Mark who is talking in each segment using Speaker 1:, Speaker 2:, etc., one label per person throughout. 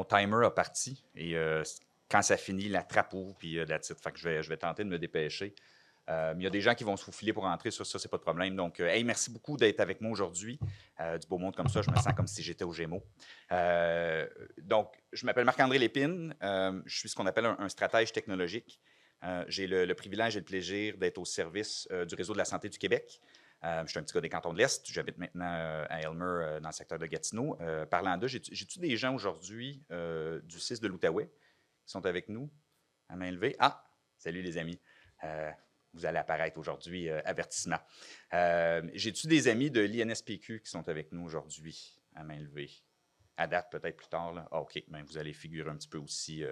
Speaker 1: timer a parti et quand ça finit, la trappe ouvre, puis that's it. Fait que je vais tenter de me dépêcher. Il y a des gens qui vont se faufiler pour entrer, ça c'est pas de problème. Donc, hey, merci beaucoup d'être avec moi aujourd'hui. Du beau monde comme ça, je me sens comme si j'étais au Gémeaux. Donc, je m'appelle Marc-André Lépine. Je suis ce qu'on appelle un stratège technologique. J'ai le privilège et le plaisir d'être au service du Réseau de la santé du Québec. Je suis un petit gars des cantons de l'Est. J'habite maintenant à Elmer, dans le secteur de Gatineau. Parlant d'eux, j'ai-tu des gens aujourd'hui du CIS de l'Outaouais qui sont avec nous à main levée? Ah, salut les amis. Vous allez apparaître aujourd'hui, avertissement. J'ai-tu des amis de l'INSPQ qui sont avec nous aujourd'hui à main levée? À date, peut-être plus tard. Là. Ah, OK, bien, vous allez figurer un petit peu aussi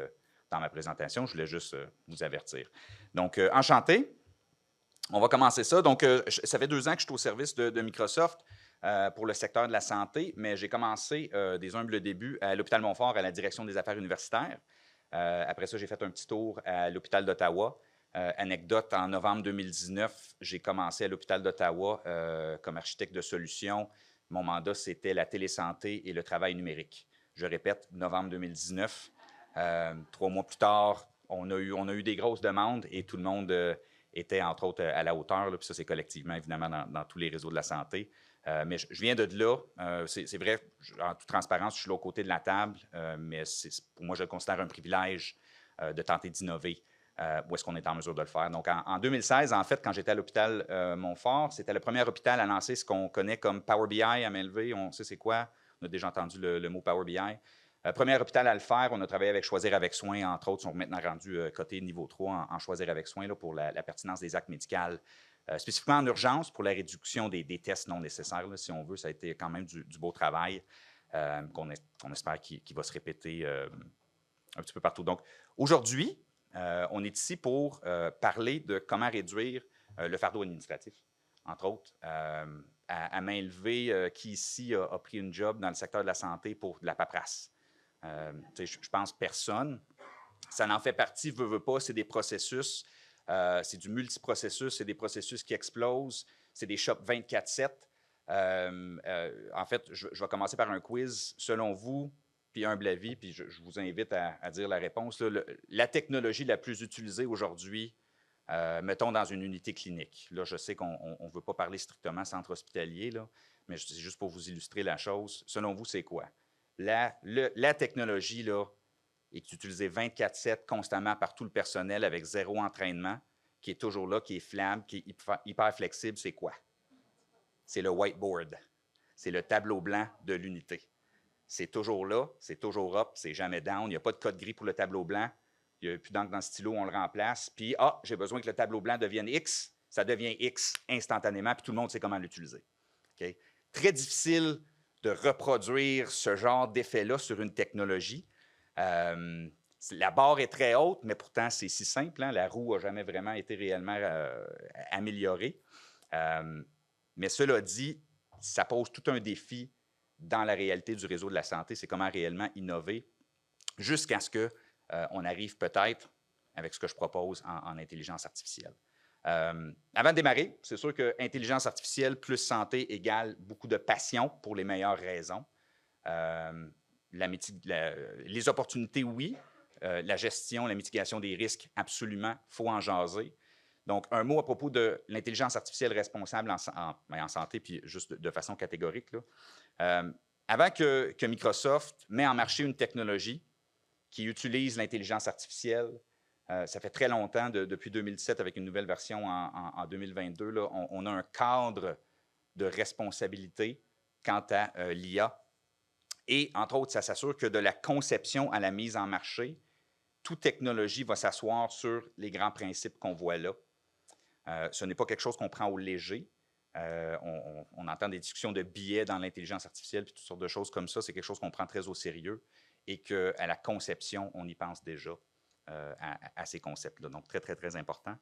Speaker 1: dans ma présentation. Je voulais juste vous avertir. Donc, enchanté. On va commencer ça. Donc, ça fait 2 ans que je suis au service de Microsoft pour le secteur de la santé, mais j'ai commencé des humbles débuts à l'hôpital Montfort à la direction des affaires universitaires. Après ça, j'ai fait un petit tour à l'hôpital d'Ottawa. Anecdote, en novembre 2019, j'ai commencé à l'hôpital d'Ottawa comme architecte de solutions. Mon mandat, c'était la télésanté et le travail numérique. Je répète, novembre 2019. 3 mois plus tard, on a eu des grosses demandes et tout le monde était, entre autres, à la hauteur. Là, puis ça, c'est collectivement, évidemment, dans tous les réseaux de la santé. Mais je viens de là. C'est vrai, en toute transparence, je suis là aux côtés de la table, mais pour moi, je le considère un privilège de tenter d'innover. Où est-ce qu'on est en mesure de le faire. Donc, en 2016, en fait, quand j'étais à l'hôpital Montfort, c'était le premier hôpital à lancer ce qu'on connaît comme Power BI à main levée. On sait c'est quoi. On a déjà entendu le mot Power BI. Premier hôpital à le faire, on a travaillé avec Choisir avec soin, entre autres, sont maintenant rendus cotés niveau 3 en Choisir avec soin là, pour la pertinence des actes médicaux. Spécifiquement en urgence pour la réduction des tests non nécessaires, là, si on veut. Ça a été quand même du beau travail qu'on espère qu'il va se répéter un petit peu partout. Donc, aujourd'hui, on est ici pour parler de comment réduire le fardeau administratif, entre autres. À main levée, qui ici a pris une job dans le secteur de la santé pour de la paperasse? Je pense personne. Ça en fait partie, veut pas, c'est des processus, c'est du multiprocessus, c'est des processus qui explosent, c'est des shops 24/7. En fait, je vais commencer par un quiz. Selon vous, puis humble avis, puis je vous invite à dire la réponse. Là, la technologie la plus utilisée aujourd'hui, mettons dans une unité clinique. Là, je sais qu'on ne veut pas parler strictement centre hospitalier, là, mais c'est juste pour vous illustrer la chose. Selon vous, c'est quoi? La technologie là, est utilisée 24/7 constamment par tout le personnel avec zéro entraînement, qui est toujours là, qui est flamme, qui est hyper flexible, c'est quoi? C'est le whiteboard. C'est le tableau blanc de l'unité. C'est toujours là, c'est toujours up, c'est jamais down. Il n'y a pas de code gris pour le tableau blanc. Il n'y a plus d'encre dans le stylo, on le remplace. Puis, j'ai besoin que le tableau blanc devienne X. Ça devient X instantanément, puis tout le monde sait comment l'utiliser. Okay? Très difficile de reproduire ce genre d'effet-là sur une technologie. La barre est très haute, mais pourtant, c'est si simple. Hein? La roue n'a jamais vraiment été réellement améliorée. Mais cela dit, ça pose tout un défi dans la réalité du réseau de la santé. C'est comment réellement innover jusqu'à ce qu'on arrive peut-être avec ce que je propose en intelligence artificielle. Avant de démarrer, c'est sûr que intelligence artificielle plus santé égale beaucoup de passion pour les meilleures raisons. Les opportunités, oui. La gestion, la mitigation des risques, absolument, il faut en jaser. Donc, un mot à propos de l'intelligence artificielle responsable en santé, puis juste de façon catégorique. Là. Avant que Microsoft met en marché une technologie qui utilise l'intelligence artificielle, ça fait très longtemps, depuis 2017, avec une nouvelle version en 2022, là, on a un cadre de responsabilité quant à l'IA. Et, entre autres, ça s'assure que de la conception à la mise en marché, toute technologie va s'asseoir sur les grands principes qu'on voit là. Ce n'est pas quelque chose qu'on prend au léger. On entend des discussions de biais dans l'intelligence artificielle, puis toutes sortes de choses comme ça. C'est quelque chose qu'on prend très au sérieux et qu'à la conception, on y pense déjà à ces concepts-là. Donc, très, très, très important.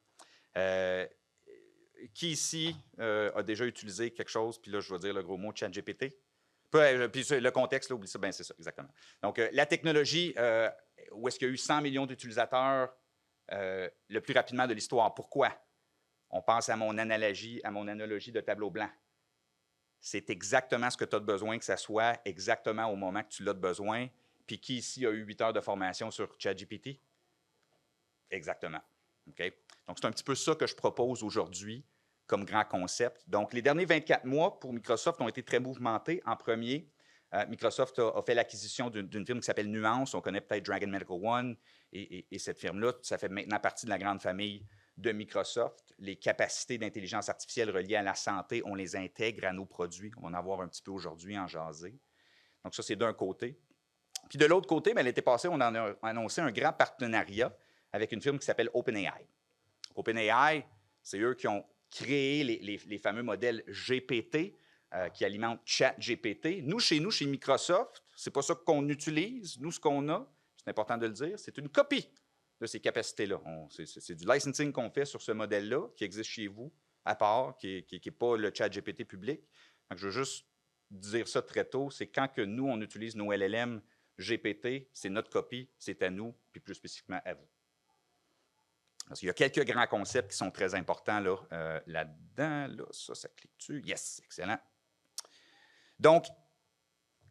Speaker 1: Qui ici a déjà utilisé quelque chose, puis là, je vais dire le gros mot ChatGPT? Puis le contexte, là, oublie ça, bien c'est ça, exactement. Donc, la technologie, où est-ce qu'il y a eu 100 millions d'utilisateurs le plus rapidement de l'histoire? Pourquoi? On pense à mon analogie de tableau blanc. C'est exactement ce que tu as besoin que ça soit, exactement au moment que tu l'as besoin. Puis qui ici a eu 8 heures de formation sur ChatGPT? Exactement. OK? Donc, c'est un petit peu ça que je propose aujourd'hui comme grand concept. Donc, les derniers 24 mois pour Microsoft ont été très mouvementés. En premier, Microsoft a fait l'acquisition d'une firme qui s'appelle Nuance. On connaît peut-être Dragon Medical One et cette firme-là. Ça fait maintenant partie de la grande famille de Microsoft. Les capacités d'intelligence artificielle reliées à la santé, on les intègre à nos produits. On va en avoir un petit peu aujourd'hui en jaser. Donc, ça, c'est d'un côté. Puis de l'autre côté, l'été passé, on en a annoncé un grand partenariat avec une firme qui s'appelle OpenAI. OpenAI, c'est eux qui ont créé les fameux modèles GPT qui alimentent ChatGPT. Nous, chez Microsoft, ce n'est pas ça qu'on utilise. Nous, ce qu'on a, c'est important de le dire, c'est une copie de ces capacités-là. C'est du licensing qu'on fait sur ce modèle-là, qui existe chez vous, à part, qui n'est pas le ChatGPT public. Donc, je veux juste dire ça très tôt, c'est quand que nous, on utilise nos LLM GPT, c'est notre copie, c'est à nous, puis plus spécifiquement à vous. Parce qu'il y a quelques grands concepts qui sont très importants là-dedans. Là, ça clique dessus. Yes, excellent. Donc,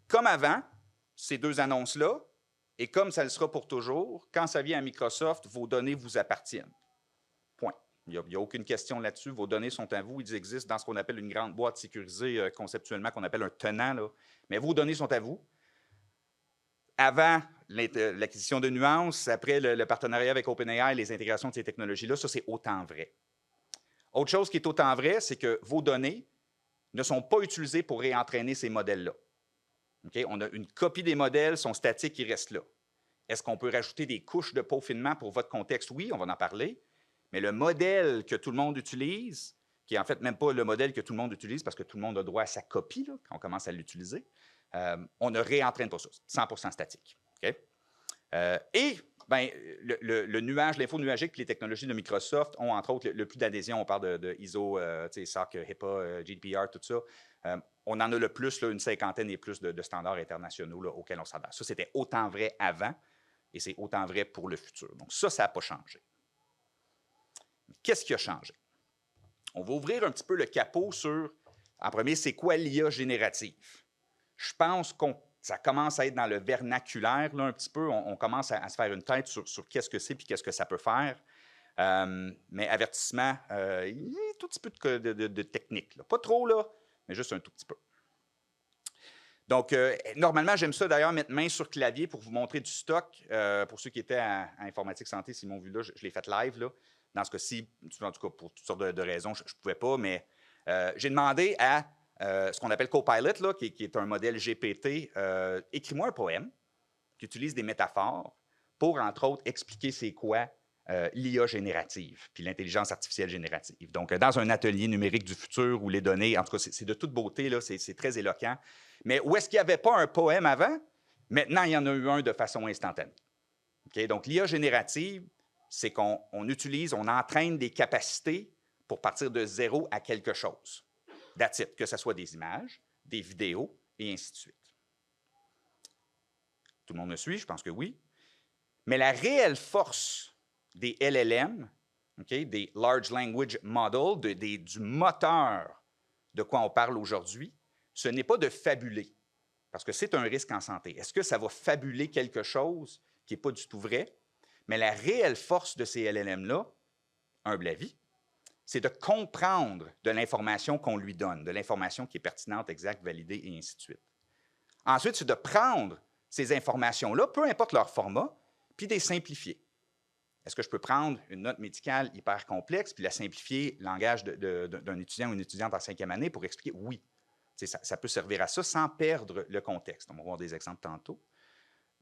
Speaker 1: comme avant, ces deux annonces-là, et comme ça le sera pour toujours, quand ça vient à Microsoft, vos données vous appartiennent. Point. Il n'y a aucune question là-dessus. Vos données sont à vous. Ils existent dans ce qu'on appelle une grande boîte sécurisée conceptuellement, qu'on appelle un tenant. Là. Mais vos données sont à vous. Avant l'acquisition de Nuance, après le partenariat avec OpenAI, les intégrations de ces technologies-là, ça, c'est autant vrai. Autre chose qui est autant vrai, c'est que vos données ne sont pas utilisées pour réentraîner ces modèles-là. Okay? On a une copie des modèles, sont statiques, ils restent là. Est-ce qu'on peut rajouter des couches de peaufinement pour votre contexte? Oui, on va en parler. Mais le modèle que tout le monde utilise, qui est en fait même pas le modèle que tout le monde utilise parce que tout le monde a droit à sa copie là, quand on commence à l'utiliser, on ne réentraîne pas ça. 100% statique. Okay? Le nuage, l'info nuagique et les technologies de Microsoft ont, entre autres, le plus d'adhésion. On parle de ISO, SOC, HIPAA, GDPR, tout ça. On en a le plus, là, une cinquantaine et plus de standards internationaux là, auxquels on s'adapte. Ça, c'était autant vrai avant et c'est autant vrai pour le futur. Donc ça n'a pas changé. Qu'est-ce qui a changé? On va ouvrir un petit peu le capot sur, en premier, c'est quoi l'IA générative? Je pense que ça commence à être dans le vernaculaire, là, un petit peu. On commence à se faire une tête sur qu'est-ce que c'est et qu'est-ce que ça peut faire. Mais avertissement, il y a un tout petit peu de technique. Là. Pas trop, là, mais juste un tout petit peu. Donc, normalement, j'aime ça d'ailleurs mettre main sur clavier pour vous montrer du stock. Pour ceux qui étaient à Informatique Santé, s'ils m'ont vu là, je l'ai fait live. Là. Dans ce cas-ci, en tout cas, pour toutes sortes de raisons, je ne pouvais pas, mais j'ai demandé à ce qu'on appelle Copilot, là, qui est un modèle GPT, écris-moi un poème qui utilise des métaphores pour, entre autres, expliquer c'est quoi l'IA générative, puis l'intelligence artificielle générative. Donc, dans un atelier numérique du futur où les données, en tout cas, c'est de toute beauté, là, c'est très éloquent. Mais où est-ce qu'il n'y avait pas un poème avant? Maintenant, il y en a eu un de façon instantanée. Okay? Donc, l'IA générative, c'est qu'on utilise, on entraîne des capacités pour partir de zéro à quelque chose. That's it, que ce soit des images, des vidéos, et ainsi de suite. Tout le monde me suit? Je pense que oui. Mais la réelle force des LLM, okay, des Large Language Models, du moteur de quoi on parle aujourd'hui, ce n'est pas de fabuler, parce que c'est un risque en santé. Est-ce que ça va fabuler quelque chose qui n'est pas du tout vrai? Mais la réelle force de ces LLM-là, humble avis, c'est de comprendre de l'information qu'on lui donne, de l'information qui est pertinente, exacte, validée, et ainsi de suite. Ensuite, c'est de prendre ces informations-là, peu importe leur format, puis de les simplifier. Est-ce que je peux prendre une note médicale hyper complexe puis la simplifier langage d'un étudiant ou une étudiante en 5e année pour expliquer? Oui. Ça peut servir à ça sans perdre le contexte. On va voir des exemples tantôt.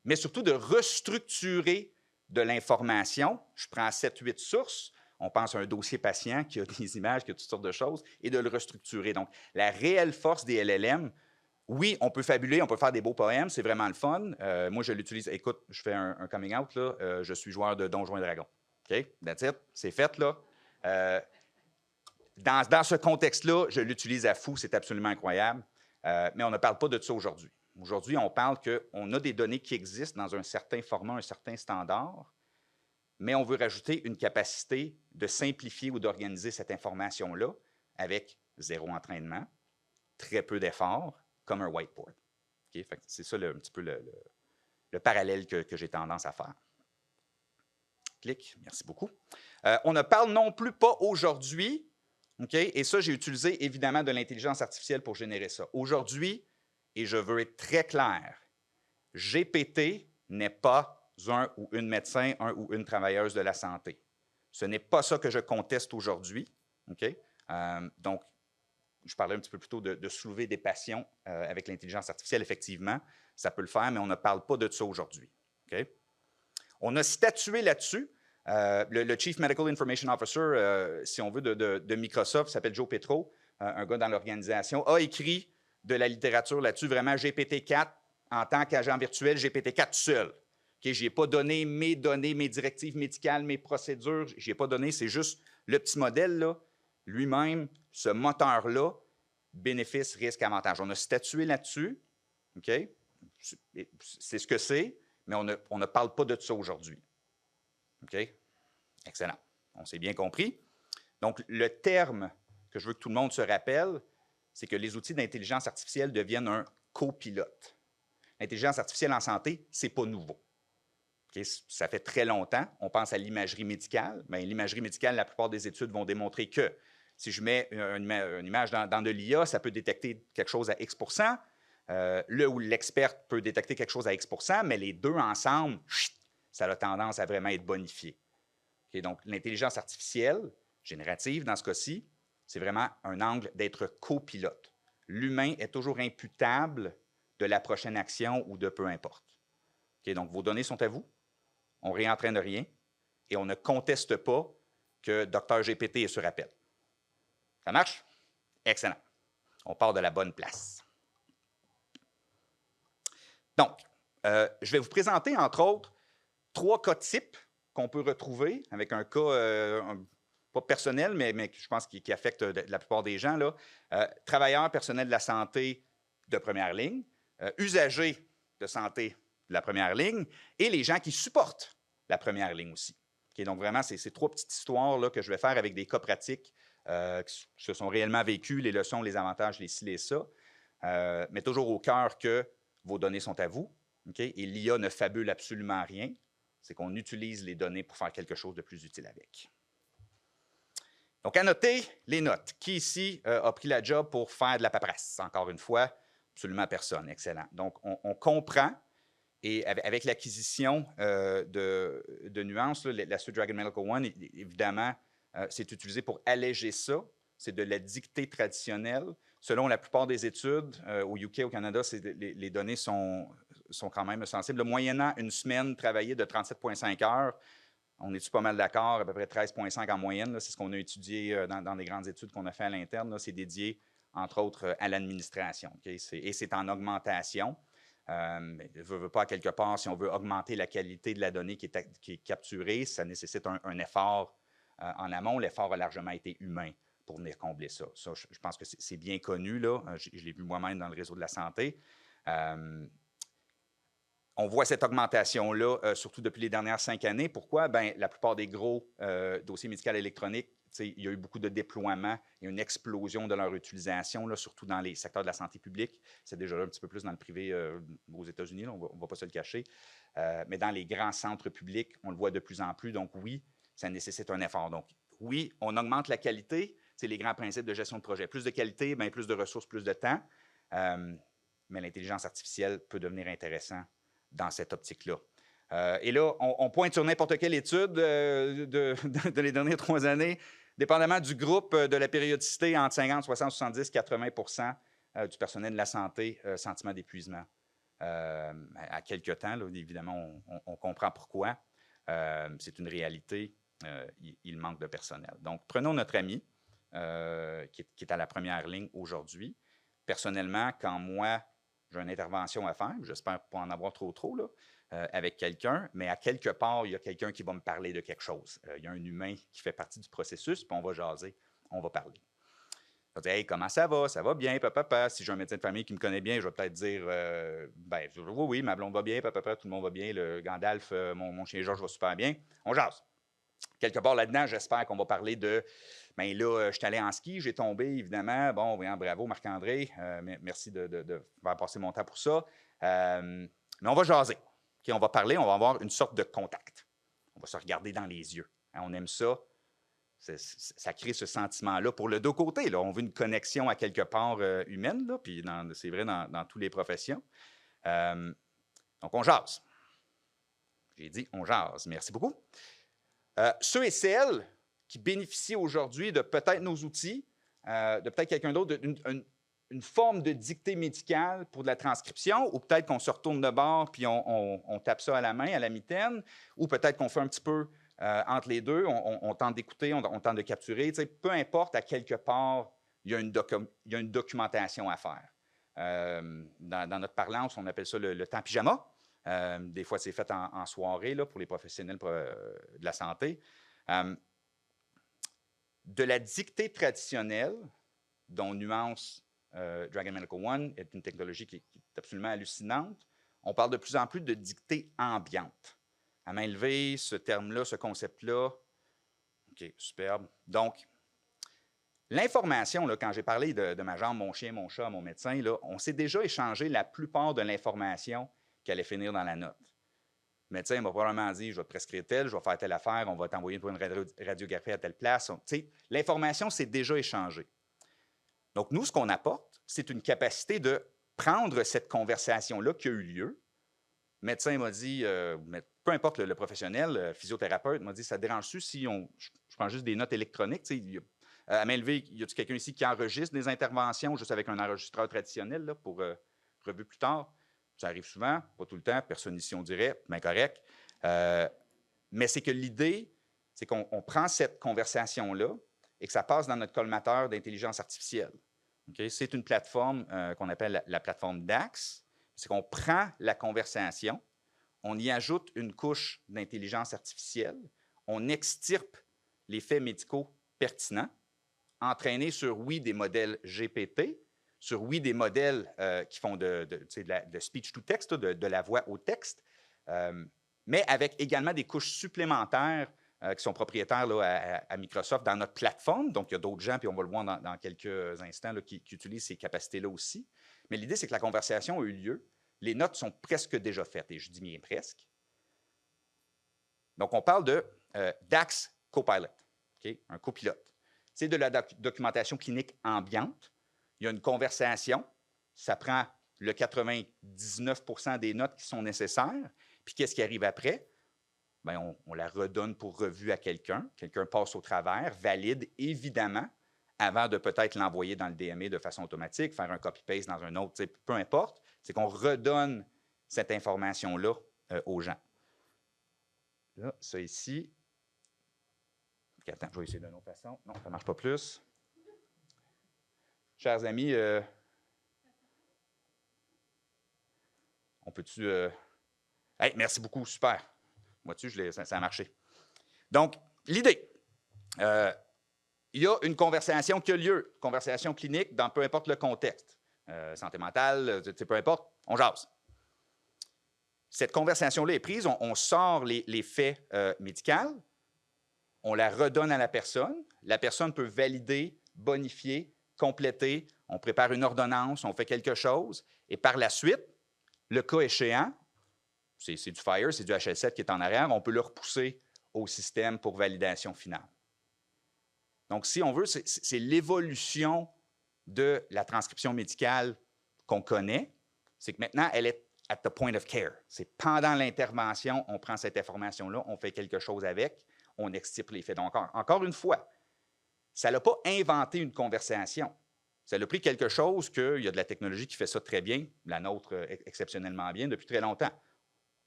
Speaker 1: Mais surtout de restructurer de l'information. Je prends 7-8 sources. On pense à un dossier patient qui a des images, qui a toutes sortes de choses, et de le restructurer. Donc, la réelle force des LLM, oui, on peut fabuler, on peut faire des beaux poèmes, c'est vraiment le fun. Moi, je l'utilise. Écoute, je fais un coming out, là. Je suis joueur de Donjons et Dragons. OK? That's it. C'est fait, là. Dans ce contexte-là, je l'utilise à fou, c'est absolument incroyable. Mais on ne parle pas de ça aujourd'hui. Aujourd'hui, on parle qu'on a des données qui existent dans un certain format, un certain standard, mais on veut rajouter une capacité de simplifier ou d'organiser cette information-là avec zéro entraînement, très peu d'efforts, comme un whiteboard. Okay? C'est ça un petit peu le parallèle que j'ai tendance à faire. Clic, merci beaucoup. On ne parle non plus pas aujourd'hui, OK? Et ça, j'ai utilisé évidemment de l'intelligence artificielle pour générer ça. Aujourd'hui, et je veux être très clair, GPT n'est pas un ou une médecin, un ou une travailleuse de la santé. Ce n'est pas ça que je conteste aujourd'hui. OK? Donc, je parlais un petit peu plus tôt de soulever des passions avec l'intelligence artificielle, effectivement. Ça peut le faire, mais on ne parle pas de ça aujourd'hui. OK? On a statué là-dessus. Le Chief Medical Information Officer, si on veut, de Microsoft, s'appelle Joe Petro, un gars dans l'organisation, a écrit de la littérature là-dessus, vraiment GPT-4 en tant qu'agent virtuel, GPT-4 tout seul. Okay, je n'ai pas donné mes données, mes directives médicales, mes procédures, je n'ai pas donné, c'est juste le petit modèle, là, lui-même, ce moteur-là, bénéfice, risque, avantage. On a statué là-dessus, OK? C'est ce que c'est, mais on ne parle pas de ça aujourd'hui. OK? Excellent. On s'est bien compris. Donc, le terme que je veux que tout le monde se rappelle, c'est que les outils d'intelligence artificielle deviennent un copilote. L'intelligence artificielle en santé, ce n'est pas nouveau. Okay? Ça fait très longtemps. On pense à l'imagerie médicale. Bien, l'imagerie médicale, la plupart des études vont démontrer que si je mets une image dans de l'IA, ça peut détecter quelque chose à X %. Où l'expert peut détecter quelque chose à X %, mais les deux ensemble, ça a tendance à vraiment être bonifié. Okay? Donc, l'intelligence artificielle, générative dans ce cas-ci, c'est vraiment un angle d'être copilote. L'humain est toujours imputable de la prochaine action ou de peu importe. Okay? Donc, vos données sont à vous, on ne réentraîne rien et on ne conteste pas que Dr GPT est sur appel. Ça marche? Excellent. On part de la bonne place. Donc, je vais vous présenter, entre autres, 3 cas types qu'on peut retrouver avec un cas pas personnel, mais je pense qui affecte la plupart des gens. Là. Travailleurs, personnels de la santé de première ligne, usagers de santé de la première ligne et les gens qui supportent la première ligne aussi. Okay, donc, vraiment, c'est ces 3 petites histoires là, que je vais faire avec des cas pratiques qui se sont réellement vécus, les leçons, les avantages, les ci, les ça, mais toujours au cœur que vos données sont à vous. Okay, et l'IA ne fabule absolument rien. C'est qu'on utilise les données pour faire quelque chose de plus utile avec. Donc, à noter les notes. Qui ici a pris la job pour faire de la paperasse? Encore une fois, absolument personne. Excellent. Donc, on comprend, et avec l'acquisition de Nuance, là, la suite Dragon Medical One, évidemment, c'est utilisé pour alléger ça. C'est de la dictée traditionnelle. Selon la plupart des études, au UK, au Canada, les données sont quand même sensibles. Moyennant une semaine travaillée de 37,5 heures, on est-tu pas mal d'accord, à peu près 13,5 en moyenne. C'est ce qu'on a étudié dans les grandes études qu'on a fait à l'interne. C'est dédié, entre autres, à l'administration. Okay? Et c'est en augmentation. Veut pas, à quelque part, si on veut augmenter la qualité de la donnée qui est capturée, ça nécessite un effort en amont. L'effort a largement été humain pour venir combler ça. Ça, je pense que c'est bien connu, là. Je l'ai vu moi-même dans le réseau de la santé. On voit cette augmentation-là, surtout depuis les dernières 5 années. Pourquoi? Bien, la plupart des gros dossiers médicaux électroniques, il y a eu beaucoup de déploiements et une explosion de leur utilisation, là, surtout dans les secteurs de la santé publique. C'est déjà là un petit peu plus dans le privé aux États-Unis, là, on ne va pas se le cacher. Mais dans les grands centres publics, on le voit de plus en plus. Donc oui, ça nécessite un effort. Donc oui, on augmente la qualité. C'est les grands principes de gestion de projet. Plus de qualité, bien, plus de ressources, plus de temps. Mais l'intelligence artificielle peut devenir intéressant dans cette optique-là. Et là, on pointe sur n'importe quelle étude de les dernières 3 années, dépendamment du groupe, de la périodicité, entre 50, 60, 70, 80 % du personnel de la santé, sentiment d'épuisement. À quelque temps, là, évidemment, on comprend pourquoi. C'est une réalité. Il manque de personnel. Donc, prenons notre ami qui est à la première ligne aujourd'hui. Personnellement, quand moi, j'ai une intervention à faire, j'espère pas en avoir trop, là, avec quelqu'un, mais à quelque part, il y a quelqu'un qui va me parler de quelque chose. Il y a un humain qui fait partie du processus, puis on va jaser, on va parler. Je vais dire, hey, comment ça va? Ça va bien, papa. Si j'ai un médecin de famille qui me connaît bien, je vais peut-être dire, oui, ma blonde va bien, papa, tout le monde va bien, le Gandalf, mon chien Georges va super bien. On jase. Quelque part là-dedans, j'espère qu'on va parler de, bien là, je suis allé en ski, j'ai tombé, évidemment. Bon, bravo, Marc-André. Merci de faire passer mon temps pour ça. Mais on va jaser. Okay, on va parler, on va avoir une sorte de contact. On va se regarder dans les yeux. Hein, on aime ça. Ça crée ce sentiment-là pour le deux côtés. Là. On veut une connexion à quelque part humaine, là, puis c'est vrai dans toutes les professions. Donc, on jase. J'ai dit on jase. Merci beaucoup. Ceux et celles qui bénéficient aujourd'hui de peut-être nos outils, de peut-être quelqu'un d'autre, une forme de dictée médicale pour de la transcription, ou peut-être qu'on se retourne de bord puis on tape ça à la main, à la mitaine, ou peut-être qu'on fait un petit peu entre les deux, on tente d'écouter, on tente de capturer. Peu importe, à quelque part, il y a une documentation à faire. Dans notre parlance, on appelle ça le temps pyjama. Des fois, c'est fait en soirée là, pour les professionnels de la santé. De la dictée traditionnelle, dont Nuance Dragon Medical One est une technologie qui est absolument hallucinante, on parle de plus en plus de dictée ambiante. À main levée, ce terme-là, ce concept-là, OK, superbe. Donc, l'information, là, quand j'ai parlé de ma jambe, mon chien, mon chat, mon médecin, là, on s'est déjà échangé la plupart de l'information qui allait finir dans la note. Le médecin m'a probablement dit, je vais te prescrire tel, je vais faire telle affaire, on va t'envoyer pour une radiographie à telle place. L'information s'est déjà échangée. Donc, nous, ce qu'on apporte, c'est une capacité de prendre cette conversation-là qui a eu lieu. Le médecin m'a dit, peu importe le professionnel, le physiothérapeute m'a dit, ça te dérange-tu si je prends juste des notes électroniques? À main levée, y a-t-il quelqu'un ici qui enregistre des interventions juste avec un enregistreur traditionnel là, pour revue plus tard? Ça arrive souvent, pas tout le temps, personne ici on dirait, bien correct. Mais c'est que l'idée, c'est qu'on prend cette conversation-là et que ça passe dans notre collimateur d'intelligence artificielle. Okay? C'est une plateforme qu'on appelle la plateforme DAX. C'est qu'on prend la conversation, on y ajoute une couche d'intelligence artificielle, on extirpe les faits médicaux pertinents, entraînés sur, oui, des modèles GPT, sur, oui, des modèles qui font de speech to text, de la voix au texte, mais avec également des couches supplémentaires qui sont propriétaires là, à Microsoft dans notre plateforme. Donc, il y a d'autres gens, puis on va le voir dans quelques instants, là, qui utilisent ces capacités-là aussi. Mais l'idée, c'est que la conversation a eu lieu. Les notes sont presque déjà faites, et je dis bien presque. Donc, on parle de DAX Copilot, okay? Un copilote. C'est de la documentation clinique ambiante. Il y a une conversation. Ça prend le 99% des notes qui sont nécessaires. Puis, qu'est-ce qui arrive après? Bien, on la redonne pour revue à quelqu'un. Quelqu'un passe au travers, valide, évidemment, avant de peut-être l'envoyer dans le DME de façon automatique, faire un copy-paste dans un autre, peu importe. C'est qu'on redonne cette information-là aux gens. Là, ça ici. Okay, attends, je vais essayer d'une autre façon. Non, ça ne marche pas plus. Chers amis, on peut-tu... Hey, merci beaucoup, super. Vois-tu, ça a marché. Donc, l'idée, il y a une conversation qui a lieu, conversation clinique dans peu importe le contexte. Santé mentale, peu importe, on jase. Cette conversation-là est prise, on sort les faits médicaux, on la redonne à la personne peut valider, bonifier, compléter, on prépare une ordonnance, on fait quelque chose, et par la suite, le cas échéant, c'est du FHIR, c'est du HL7 qui est en arrière, on peut le repousser au système pour validation finale. Donc, si on veut, c'est l'évolution de la transcription médicale qu'on connaît, c'est que maintenant, elle est at the point of care. C'est pendant l'intervention, on prend cette information-là, on fait quelque chose avec, on extirpe les faits. Donc, encore une fois, ça n'a pas inventé une conversation. Ça a pris quelque chose qu'il y a de la technologie qui fait ça très bien, la nôtre exceptionnellement bien, depuis très longtemps.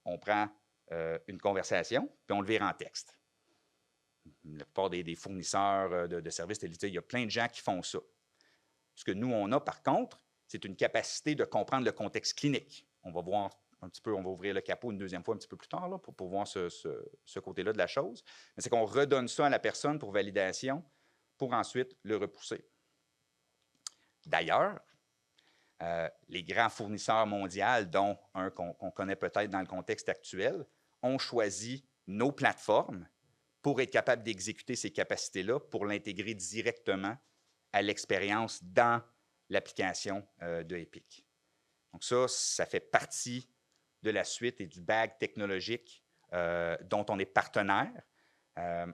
Speaker 1: On prend une conversation, puis on le vire en texte. La plupart des fournisseurs de services télévisés, il y a plein de gens qui font ça. Ce que nous, on a, par contre, c'est une capacité de comprendre le contexte clinique. On va voir un petit peu, on va ouvrir le capot une deuxième fois un petit peu plus tard là, pour voir ce côté-là de la chose. Mais c'est qu'on redonne ça à la personne pour validation, pour ensuite le repousser. D'ailleurs, les grands fournisseurs mondiaux, dont un qu'on connaît peut-être dans le contexte actuel, ont choisi nos plateformes pour être capables d'exécuter ces capacités-là, pour l'intégrer directement à l'expérience dans l'application de Epic. Donc ça fait partie de la suite et du bag technologique dont on est partenaire.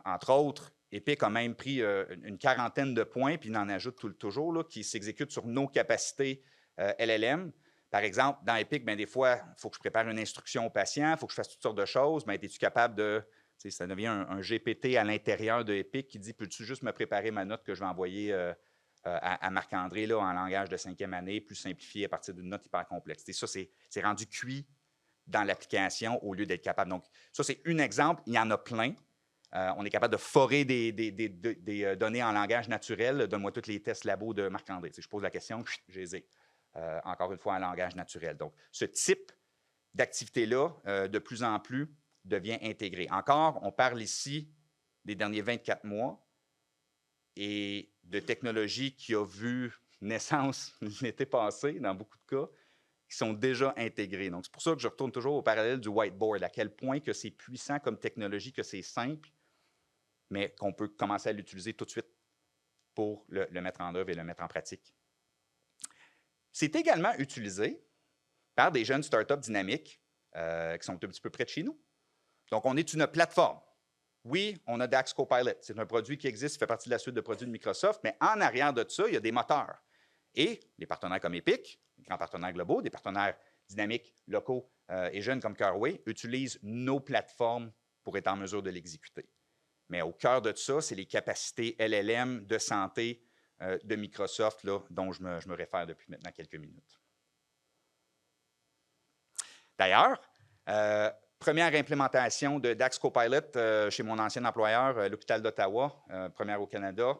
Speaker 1: Entre autres, Epic a même pris une quarantaine de points, puis il en ajoute toujours, là, qui s'exécutent sur nos capacités LLM. Par exemple, dans Epic, bien, des fois, il faut que je prépare une instruction au patient, il faut que je fasse toutes sortes de choses. Bien, es-tu capable de... Ça devient un GPT à l'intérieur de Epic qui dit, peux-tu juste me préparer ma note que je vais envoyer à Marc-André là, en langage de 5e année, plus simplifié à partir d'une note hyper complexe. Et ça, c'est rendu cuit dans l'application au lieu d'être capable. Donc, ça, c'est un exemple. Il y en a plein. On est capable de forer des données en langage naturel. Donne-moi tous les tests labo de Marc-André. Je pose la question, je les ai. Encore une fois, en langage naturel. Donc, ce type d'activité-là, de plus en plus, devient intégré. Encore, on parle ici des derniers 24 mois et de technologies qui ont vu naissance l'été passé, dans beaucoup de cas, qui sont déjà intégrées. Donc, c'est pour ça que je retourne toujours au parallèle du whiteboard, à quel point que c'est puissant comme technologie, que c'est simple, mais qu'on peut commencer à l'utiliser tout de suite pour le mettre en œuvre et le mettre en pratique. C'est également utilisé par des jeunes startups dynamiques qui sont un petit peu près de chez nous. Donc, on est une plateforme. Oui, on a DAX Copilot. C'est un produit qui existe, fait partie de la suite de produits de Microsoft, mais en arrière de ça, il y a des moteurs. Et des partenaires comme Epic, des grands partenaires globaux, des partenaires dynamiques, locaux et jeunes comme Carway utilisent nos plateformes pour être en mesure de l'exécuter. Mais au cœur de ça, c'est les capacités LLM de santé de Microsoft, là, dont je me réfère depuis maintenant quelques minutes. D'ailleurs, première implémentation de DAX Copilot chez mon ancien employeur, l'hôpital d'Ottawa, première au Canada.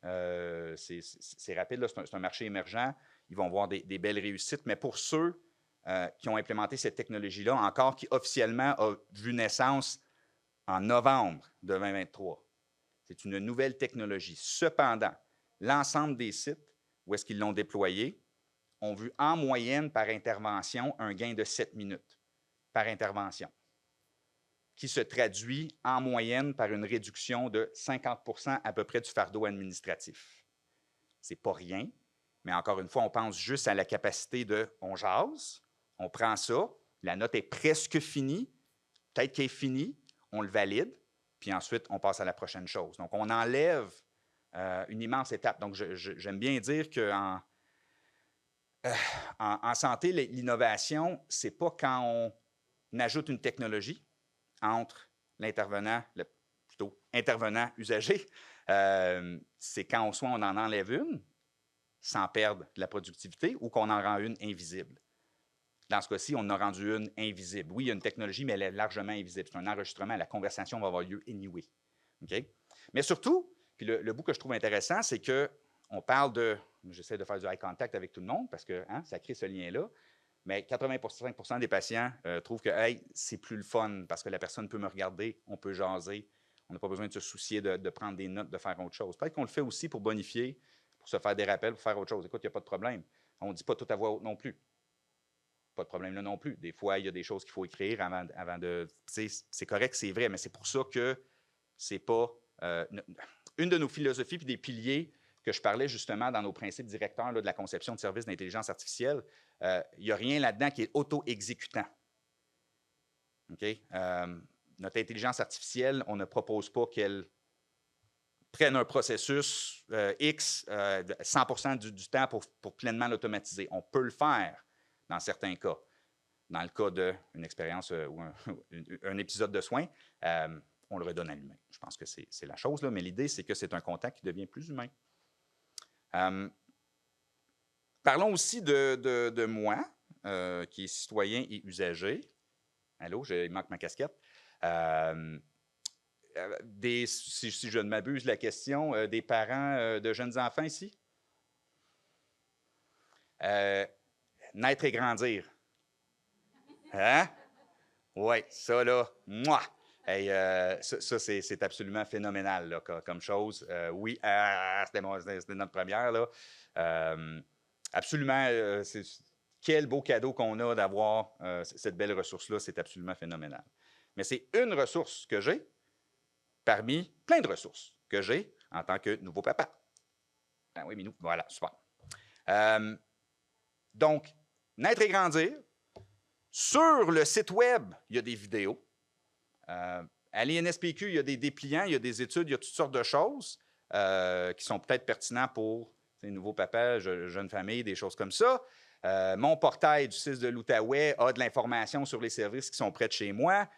Speaker 1: C'est rapide, c'est un marché émergent. Ils vont voir des belles réussites. Mais pour ceux qui ont implémenté cette technologie-là, encore qui officiellement a vu naissance en novembre de 2023, c'est une nouvelle technologie. Cependant, l'ensemble des sites où est-ce qu'ils l'ont déployé ont vu en moyenne par intervention un gain de 7 minutes par intervention, qui se traduit en moyenne par une réduction de 50% à peu près du fardeau administratif. Ce n'est pas rien, mais encore une fois, on pense juste à la capacité de « on jase », on prend ça, la note est presque finie, peut-être qu'elle est finie, on le valide, puis ensuite, on passe à la prochaine chose. Donc, on enlève une immense étape. Donc, j'aime bien dire qu'en en santé, l'innovation, ce n'est pas quand on ajoute une technologie entre l'intervenant, plutôt intervenant usager, c'est quand soit on en enlève une sans perdre de la productivité ou qu'on en rend une invisible. Dans ce cas-ci, on en a rendu une invisible. Oui, il y a une technologie, mais elle est largement invisible. C'est un enregistrement, la conversation va avoir lieu anyway. Okay? Mais surtout, puis le bout que je trouve intéressant, c'est qu'on parle de, j'essaie de faire du eye contact avec tout le monde parce que ça crée ce lien-là, mais 85% des patients trouvent que hey, c'est plus le fun parce que la personne peut me regarder, on peut jaser, on n'a pas besoin de se soucier de prendre des notes, de faire autre chose. Peut-être qu'on le fait aussi pour bonifier, pour se faire des rappels, pour faire autre chose. Écoute, il n'y a pas de problème. On ne dit pas tout à voix haute non plus. Pas de problème là non plus. Des fois, il y a des choses qu'il faut écrire avant de... C'est correct, c'est vrai, mais c'est pour ça que c'est pas... une de nos philosophies et des piliers que je parlais justement dans nos principes directeurs là, de la conception de services d'intelligence artificielle, il n'y a rien là-dedans qui est auto-exécutant. Okay? Notre intelligence artificielle, on ne propose pas qu'elle prenne un processus X 100% du temps pour pleinement l'automatiser. On peut le faire dans certains cas. Dans le cas d'une expérience ou un épisode de soins, on le redonne à l'humain. Je pense que c'est la chose, là, mais l'idée, c'est que c'est un contact qui devient plus humain. Parlons aussi de moi, qui est citoyen et usager. Allô, il manque ma casquette. Si je ne m'abuse, la question des parents de jeunes enfants ici? Naître et grandir. Hein? Oui, ça là, moi! Hey, ça c'est absolument phénoménal là, comme chose. Oui, c'était notre première. Là. Absolument, quel beau cadeau qu'on a d'avoir cette belle ressource-là. C'est absolument phénoménal. Mais c'est une ressource que j'ai parmi plein de ressources que j'ai en tant que nouveau papa. Ah oui, Minou, voilà, super. Donc, naître et grandir, Sur le site Web, il y a des vidéos. À l'INSPQ, il y a des dépliants, il y a des études, il y a toutes sortes de choses qui sont peut-être pertinentes pour les nouveaux papas, jeunes familles, des choses comme ça. Mon portail du CIS de l'Outaouais a de l'information sur les services qui sont près de chez moi.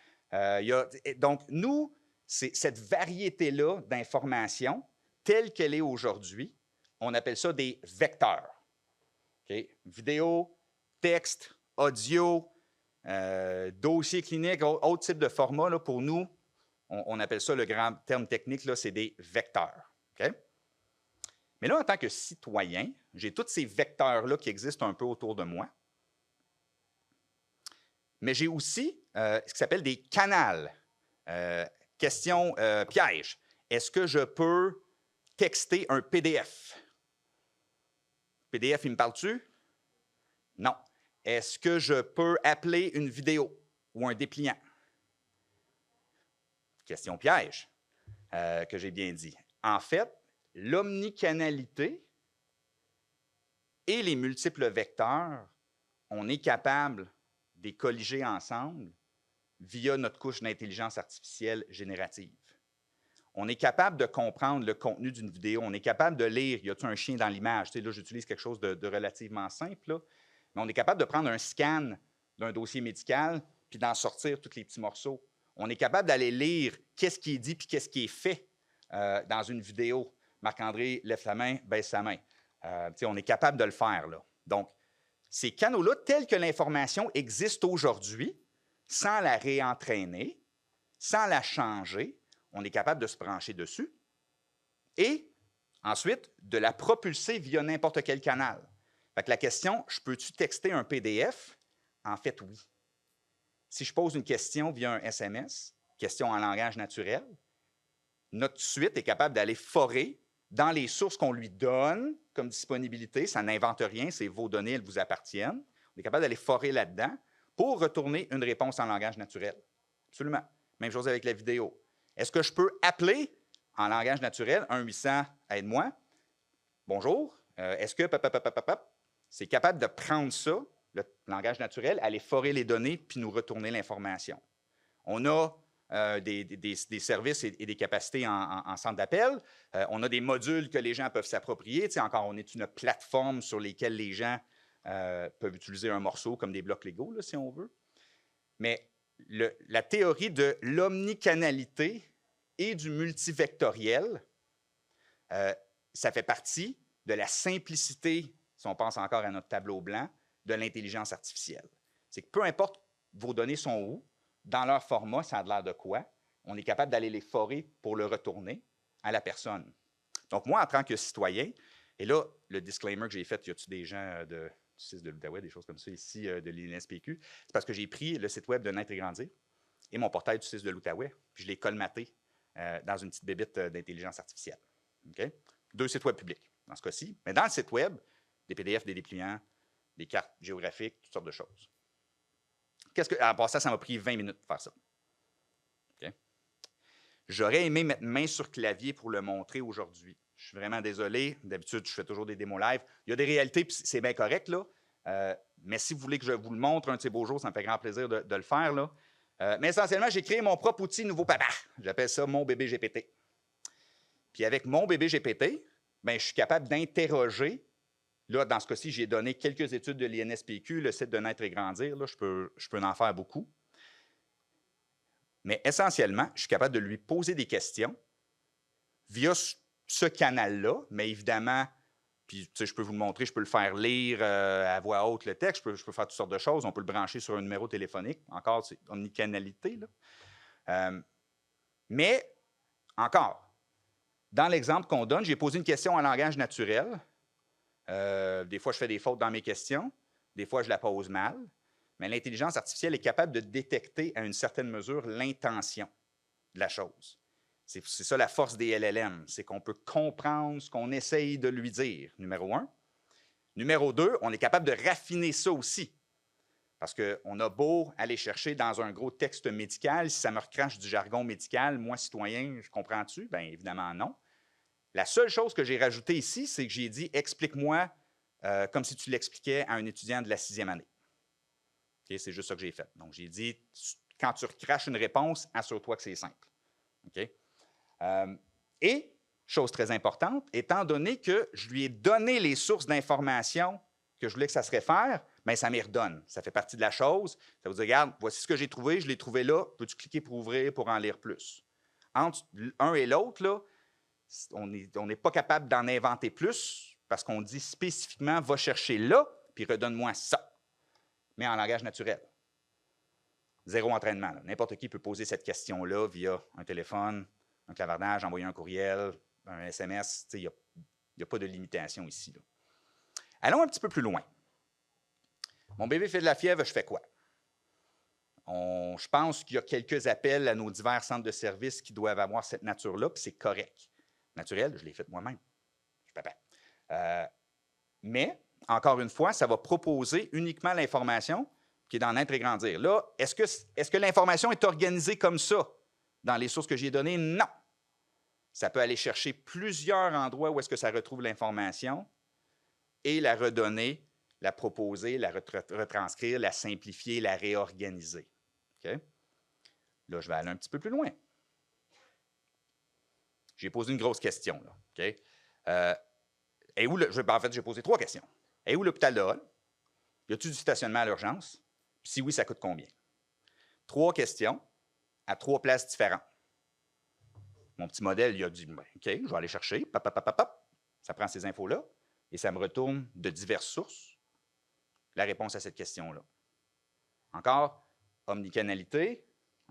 Speaker 1: Donc, nous, c'est cette variété-là d'informations, telle qu'elle est aujourd'hui, on appelle ça des vecteurs. Okay? Vidéo, texte, audio, dossier clinique, autre type de format, là, pour nous, on appelle ça, le grand terme technique, c'est des vecteurs. Okay? Mais là, en tant que citoyen, j'ai tous ces vecteurs-là qui existent un peu autour de moi. Mais j'ai aussi ce qui s'appelle des canals. Question piège. Est-ce que je peux texter un PDF? PDF, il me parle-tu? Non. Est-ce que je peux appeler une vidéo ou un dépliant? Question piège, que j'ai bien dit. En fait, l'omnicanalité et les multiples vecteurs, on est capable de les colliger ensemble via notre couche d'intelligence artificielle générative. On est capable de comprendre le contenu d'une vidéo, on est capable de lire, y a-t-il un chien dans l'image? Tu sais, là, j'utilise quelque chose de relativement simple, là. Mais on est capable de prendre un scan d'un dossier médical puis d'en sortir tous les petits morceaux. On est capable d'aller lire qu'est-ce qui est dit puis qu'est-ce qui est fait dans une vidéo. Marc-André lève la main, baisse sa main. On est capable de le faire, là. Donc, ces canaux-là, tels que l'information existe aujourd'hui, sans la réentraîner, sans la changer, on est capable de se brancher dessus et ensuite de la propulser via n'importe quel canal. Fait que la question, je peux-tu texter un PDF? En fait, oui. Si je pose une question via un SMS, question en langage naturel, notre suite est capable d'aller forer dans les sources qu'on lui donne comme disponibilité. Ça n'invente rien, c'est vos données, elles vous appartiennent. On est capable d'aller forer là-dedans pour retourner une réponse en langage naturel. Absolument. Même chose avec la vidéo. Est-ce que je peux appeler en langage naturel 1-800 aide-moi? Bonjour. Est-ce que c'est capable de prendre ça, le langage naturel, aller forer les données puis nous retourner l'information? On a des services et des capacités en centre d'appel. On a des modules que les gens peuvent s'approprier. Tu sais, encore, on est une plateforme sur laquelle les gens peuvent utiliser un morceau comme des blocs Lego, là, si on veut. Mais la théorie de l'omnicanalité et du multivectoriel, ça fait partie de la simplicité, si on pense encore à notre tableau blanc, de l'intelligence artificielle. C'est que peu importe vos données sont où, dans leur format, ça a l'air de quoi, on est capable d'aller les forer pour le retourner à la personne. Donc, moi, en tant que citoyen, et là, le disclaimer que j'ai fait, y a-t-il des gens du CIS de l'Outaouais, des choses comme ça ici, de l'INSPQ, c'est parce que j'ai pris le site web de Naître et Grandir et mon portail du CIS de l'Outaouais, puis je l'ai colmaté dans une petite bébite d'intelligence artificielle. Okay? 2 sites web publics, dans ce cas-ci. Mais dans le site web, des PDF, des dépliants, des cartes géographiques, toutes sortes de choses. En passant, ça m'a pris 20 minutes de faire ça. Okay? J'aurais aimé mettre main sur clavier pour le montrer aujourd'hui. Je suis vraiment désolé. D'habitude, je fais toujours des démos live. Il y a des réalités, puis c'est bien correct, là. Mais si vous voulez que je vous le montre un de ces beaux jours, ça me fait grand plaisir de le faire, là. Mais essentiellement, j'ai créé mon propre outil Nouveau Papa. J'appelle ça Mon Bébé GPT. Puis avec Mon Bébé GPT, bien, je suis capable d'interroger. Là, dans ce cas-ci, j'ai donné quelques études de l'INSPQ, le site de Naître et Grandir. Là, je peux en faire beaucoup. Mais essentiellement, je suis capable de lui poser des questions via ce canal-là, mais évidemment, puis je peux vous le montrer, je peux le faire lire à voix haute le texte, je peux faire toutes sortes de choses, on peut le brancher sur un numéro téléphonique, encore, c'est omnicanalité. Là. Mais, encore, dans l'exemple qu'on donne, j'ai posé une question en langage naturel. Des fois, je fais des fautes dans mes questions, des fois, je la pose mal, mais l'intelligence artificielle est capable de détecter à une certaine mesure l'intention de la chose. C'est ça la force des LLM, c'est qu'on peut comprendre ce qu'on essaye de lui dire, numéro 1. Numéro 2, on est capable de raffiner ça aussi. Parce qu'on a beau aller chercher dans un gros texte médical, si ça me recrache du jargon médical, moi, citoyen, je comprends-tu? Bien, évidemment, non. La seule chose que j'ai rajoutée ici, c'est que j'ai dit « explique-moi comme si tu l'expliquais à un étudiant de la 6e année ». Okay? C'est juste ça que j'ai fait. Donc, j'ai dit, quand tu recraches une réponse, assure-toi que c'est simple. Okay? Et, chose très importante, étant donné que je lui ai donné les sources d'informations que je voulais que ça se réfère, bien, ça m'y redonne. Ça fait partie de la chose. Ça vous dit, regarde, voici ce que j'ai trouvé, je l'ai trouvé là, peux-tu cliquer pour ouvrir pour en lire plus? Entre un et l'autre, là, on n'est pas capable d'en inventer plus parce qu'on dit spécifiquement, va chercher là, puis redonne-moi ça. Mais en langage naturel. Zéro entraînement. N'importe qui peut poser cette question-là via un téléphone, un clavardage, envoyer un courriel, un SMS. Il n'y a pas de limitation ici. Là. Allons un petit peu plus loin. Mon bébé fait de la fièvre, je fais quoi? Je pense qu'il y a quelques appels à nos divers centres de services qui doivent avoir cette nature-là, puis c'est correct. Naturel, je l'ai fait moi-même. Je suis papa. Mais, encore une fois, ça va proposer uniquement l'information qui est dans Naître et grandir. Là, est-ce que l'information est organisée comme ça dans les sources que j'ai données? Non. Ça peut aller chercher plusieurs endroits où est-ce que ça retrouve l'information et la redonner, la proposer, la retranscrire, la simplifier, la réorganiser. Okay? Là, je vais aller un petit peu plus loin. J'ai posé une grosse question. Là. Okay? En fait, j'ai posé 3 questions. Est où l'hôpital de Hall? Y a-t-il du stationnement à l'urgence? Puis si oui, ça coûte combien? 3 questions à 3 places différentes. Mon petit modèle, il a dit, OK, je vais aller chercher, ça prend ces infos-là, et ça me retourne de diverses sources la réponse à cette question-là. Encore, omnicanalité,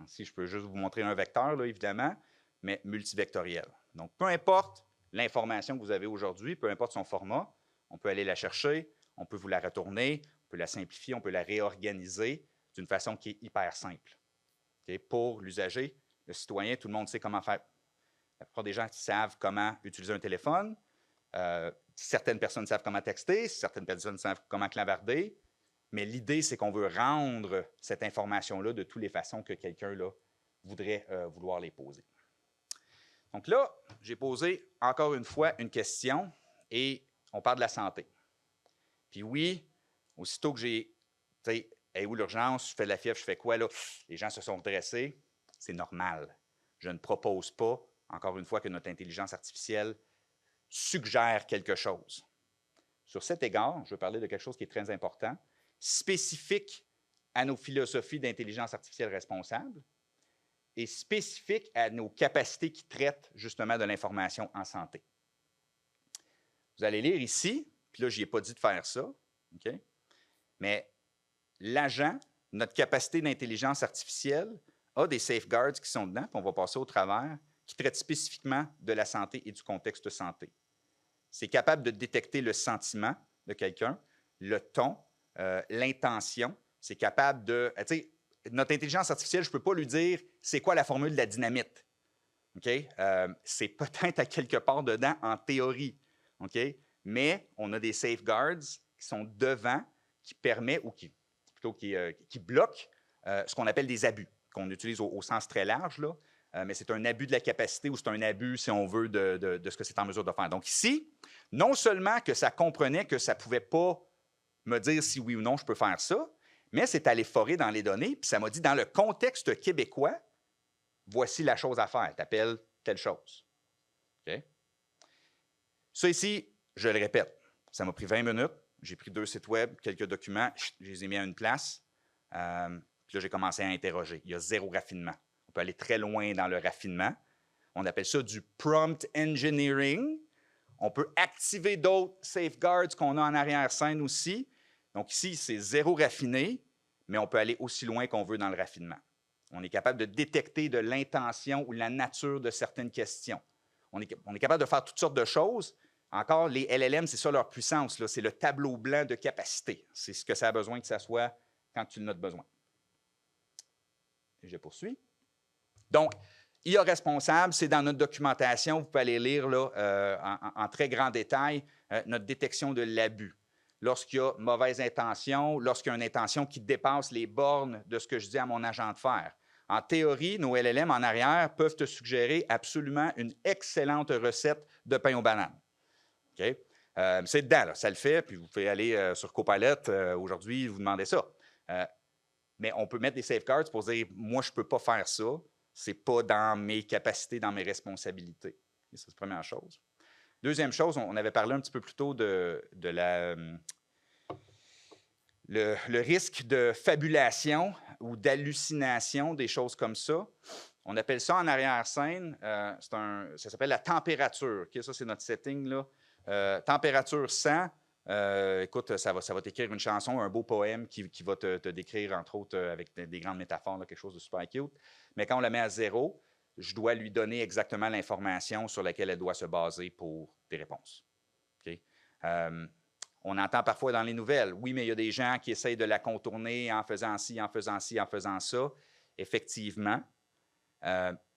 Speaker 1: si je peux juste vous montrer un vecteur, là, évidemment, mais multivectoriel. Donc, peu importe l'information que vous avez aujourd'hui, peu importe son format, on peut aller la chercher, on peut vous la retourner, on peut la simplifier, on peut la réorganiser d'une façon qui est hyper simple. Okay? Pour l'usager, le citoyen, tout le monde sait comment faire. La plupart des gens savent comment utiliser un téléphone. Certaines personnes savent comment texter, certaines personnes savent comment clavarder. Mais l'idée, c'est qu'on veut rendre cette information-là de toutes les façons que quelqu'un voudrait vouloir les poser. Donc là, j'ai posé encore une fois une question et on parle de la santé. Puis oui, aussitôt que j'ai, tu sais, hey, où l'urgence, je fais de la fièvre, je fais quoi là? Les gens se sont dressés, c'est normal. Je ne propose pas, encore une fois, que notre intelligence artificielle suggère quelque chose. Sur cet égard, je veux parler de quelque chose qui est très important, spécifique à nos philosophies d'intelligence artificielle responsable et spécifique à nos capacités qui traitent justement de l'information en santé. Vous allez lire ici, puis là, je n'y ai pas dit de faire ça, OK? Mais l'agent, notre capacité d'intelligence artificielle, a des safeguards qui sont dedans, puis on va passer au travers, qui traitent spécifiquement de la santé et du contexte santé. C'est capable de détecter le sentiment de quelqu'un, le ton, l'intention. C'est capable de... Tu sais, notre intelligence artificielle, je ne peux pas lui dire c'est quoi la formule de la dynamite. Okay? C'est peut-être à quelque part dedans en théorie. Okay? Mais on a des safeguards qui sont devant, qui permettent ou qui bloquent ce qu'on appelle des abus, qu'on utilise au sens très large, là. Mais c'est un abus de la capacité ou c'est un abus, si on veut, de ce que c'est en mesure de faire. Donc ici, non seulement que ça comprenait que ça ne pouvait pas me dire si oui ou non je peux faire ça, mais c'est allé forer dans les données, puis ça m'a dit, dans le contexte québécois, voici la chose à faire, t'appelles telle chose. Okay? Ça ici, je le répète, ça m'a pris 20 minutes, j'ai pris 2 sites web, quelques documents, je les ai mis à une place, puis là, j'ai commencé à interroger. Il y a 0 raffinement. On peut aller très loin dans le raffinement. On appelle ça du prompt engineering. On peut activer d'autres safeguards qu'on a en arrière-scène aussi. Donc ici, c'est 0 raffiné, mais on peut aller aussi loin qu'on veut dans le raffinement. On est capable de détecter de l'intention ou la nature de certaines questions. On est capable de faire toutes sortes de choses. Encore, les LLM, c'est ça leur puissance. C'est le tableau blanc de capacité. C'est ce que ça a besoin que ça soit quand tu en as besoin. Et je poursuis. Donc, IA responsable, c'est dans notre documentation, vous pouvez aller lire là, en très grand détail notre détection de l'abus. Lorsqu'il y a mauvaise intention, lorsqu'il y a une intention qui dépasse les bornes de ce que je dis à mon agent de faire. En théorie, nos LLM en arrière peuvent te suggérer absolument une excellente recette de pain aux bananes. Okay? C'est dedans, là, ça le fait, puis vous pouvez aller sur Copilot aujourd'hui, vous demandez ça. mais on peut mettre des safeguards pour dire, moi, je ne peux pas faire ça. Ce n'est pas dans mes capacités, dans mes responsabilités. Et ça, c'est la première chose. Deuxième chose, on avait parlé un petit peu plus tôt de le risque de fabulation ou d'hallucination, des choses comme ça. On appelle ça en arrière-scène, ça s'appelle la température. Okay? Ça, c'est notre setting, là. Température 100, écoute, ça va t'écrire une chanson, un beau poème qui va te décrire, entre autres, avec des grandes métaphores, là, quelque chose de super cute. Mais quand on la met à 0, je dois lui donner exactement l'information sur laquelle elle doit se baser pour des réponses. Okay? On entend parfois dans les nouvelles, oui, mais il y a des gens qui essayent de la contourner en faisant ci, en faisant ci, en faisant ça. Effectivement,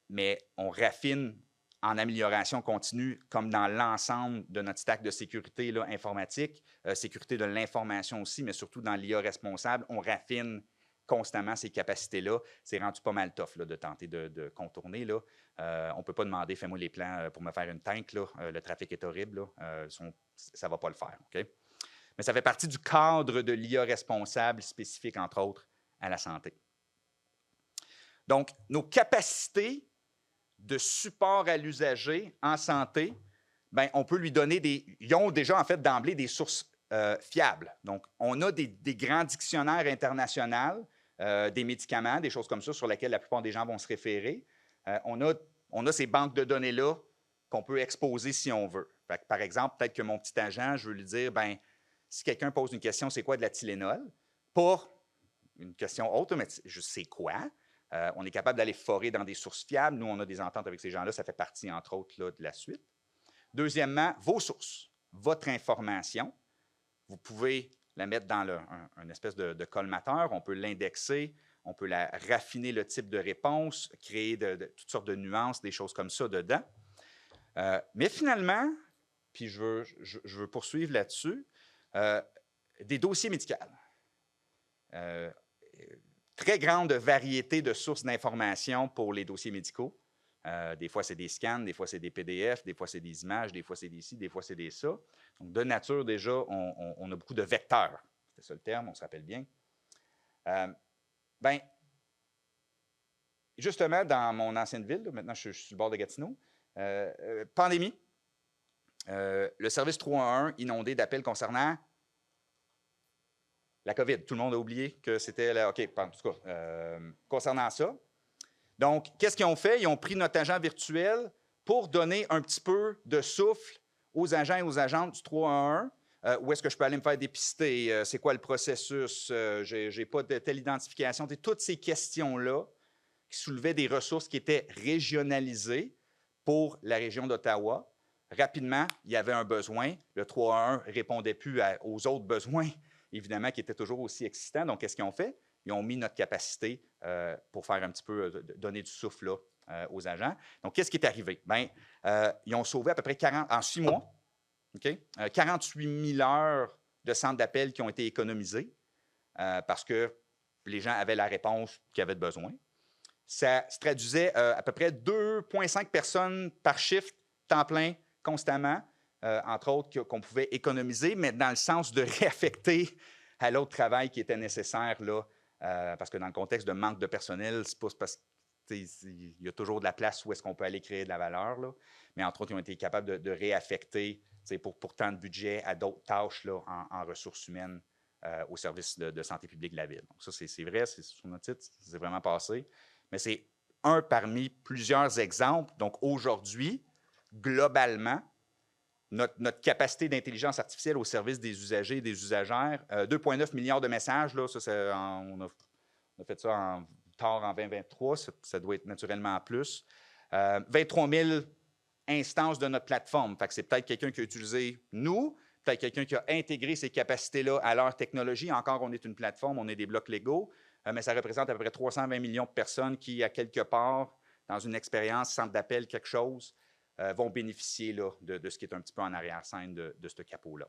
Speaker 1: mais on raffine en amélioration continue, comme dans l'ensemble de notre stack de sécurité là, informatique, sécurité de l'information aussi, mais surtout dans l'IA responsable, on raffine constamment ces capacités-là. C'est rendu pas mal tough là, de tenter de contourner. Là. On ne peut pas demander « fais-moi les plans pour me faire une tank, là. Le trafic est horrible, là. Ça ne va pas le faire. Okay? » Mais ça fait partie du cadre de l'IA responsable spécifique, entre autres, à la santé. Donc, nos capacités de support à l'usager en santé, bien, on peut lui donner ils ont déjà, en fait, d'emblée des sources fiables. Donc, on a des grands dictionnaires internationaux, des médicaments, des choses comme ça, sur lesquels la plupart des gens vont se référer. On a ces banques de données-là qu'on peut exposer si on veut. Fait que, par exemple, peut-être que mon petit agent, je veux lui dire, bien, si quelqu'un pose une question, c'est quoi de la Tylenol? Pas une question autre, mais je sais quoi. On est capable d'aller forer dans des sources fiables. Nous, on a des ententes avec ces gens-là. Ça fait partie, entre autres, là, de la suite. Deuxièmement, vos sources, votre information. Vous pouvez la mettre dans un espèce de colmateur. On peut l'indexer. On peut la raffiner le type de réponse, créer toutes sortes de nuances, des choses comme ça dedans. Mais finalement, puis je veux poursuivre là-dessus, des dossiers médicaux. Très grande variété de sources d'informations pour les dossiers médicaux. Des fois, c'est des scans, des fois, c'est des PDF, des fois, c'est des images, des fois, c'est des ci, des fois, c'est des ça. Donc, de nature, déjà, on a beaucoup de vecteurs. C'est ça le terme, on se rappelle bien. Bien, justement, dans mon ancienne ville, là, maintenant, je suis sur le bord de Gatineau, pandémie, le service 311 inondé d'appels concernant la COVID. Tout le monde a oublié que c'était la... OK, en tout cas, concernant ça. Donc, qu'est-ce qu'ils ont fait? Ils ont pris notre agent virtuel pour donner un petit peu de souffle aux agents et aux agentes du 311. Où est-ce que je peux aller me faire dépister? C'est quoi le processus? Je n'ai pas de telle identification. Toutes ces questions-là qui soulevaient des ressources qui étaient régionalisées pour la région d'Ottawa. Rapidement, il y avait un besoin. Le 311 ne répondait plus aux autres besoins, évidemment, qui étaient toujours aussi excitants. Donc, qu'est-ce qu'ils ont fait? Ils ont mis notre capacité pour faire un petit peu, donner du souffle là, aux agents. Donc, qu'est-ce qui est arrivé? Bien, ils ont sauvé à peu près 40, en 6 mois, okay? 48 000 heures de centres d'appel qui ont été économisées parce que les gens avaient la réponse qu'ils avaient besoin. Ça se traduisait à peu près 2,5 personnes par shift, temps plein, constamment, entre autres, qu'on pouvait économiser, mais dans le sens de réaffecter à l'autre travail qui était nécessaire, là, parce que dans le contexte de manque de personnel, c'est pas parce qu'il y a toujours de la place où est-ce qu'on peut aller créer de la valeur, là, mais entre autres, ils ont été capables de réaffecter pour tant de budget à d'autres tâches là, en ressources humaines au service de santé publique de la ville. Donc ça, c'est vrai, c'est sur notre site, c'est vraiment passé. Mais c'est un parmi plusieurs exemples. Donc aujourd'hui, globalement, notre capacité d'intelligence artificielle au service des usagers et des usagères, 2,9 milliards de messages, là, on a fait ça tard en 2023, ça doit être naturellement plus. 23 000 instances de notre plateforme. Fait que c'est peut-être quelqu'un qui a utilisé nous, peut-être quelqu'un qui a intégré ces capacités-là à leur technologie. Encore, on est une plateforme, on est des blocs Lego, mais ça représente à peu près 320 millions de personnes qui, à quelque part, dans une expérience, centre d'appel, quelque chose, vont bénéficier là, de ce qui est un petit peu en arrière-scène de ce capot-là.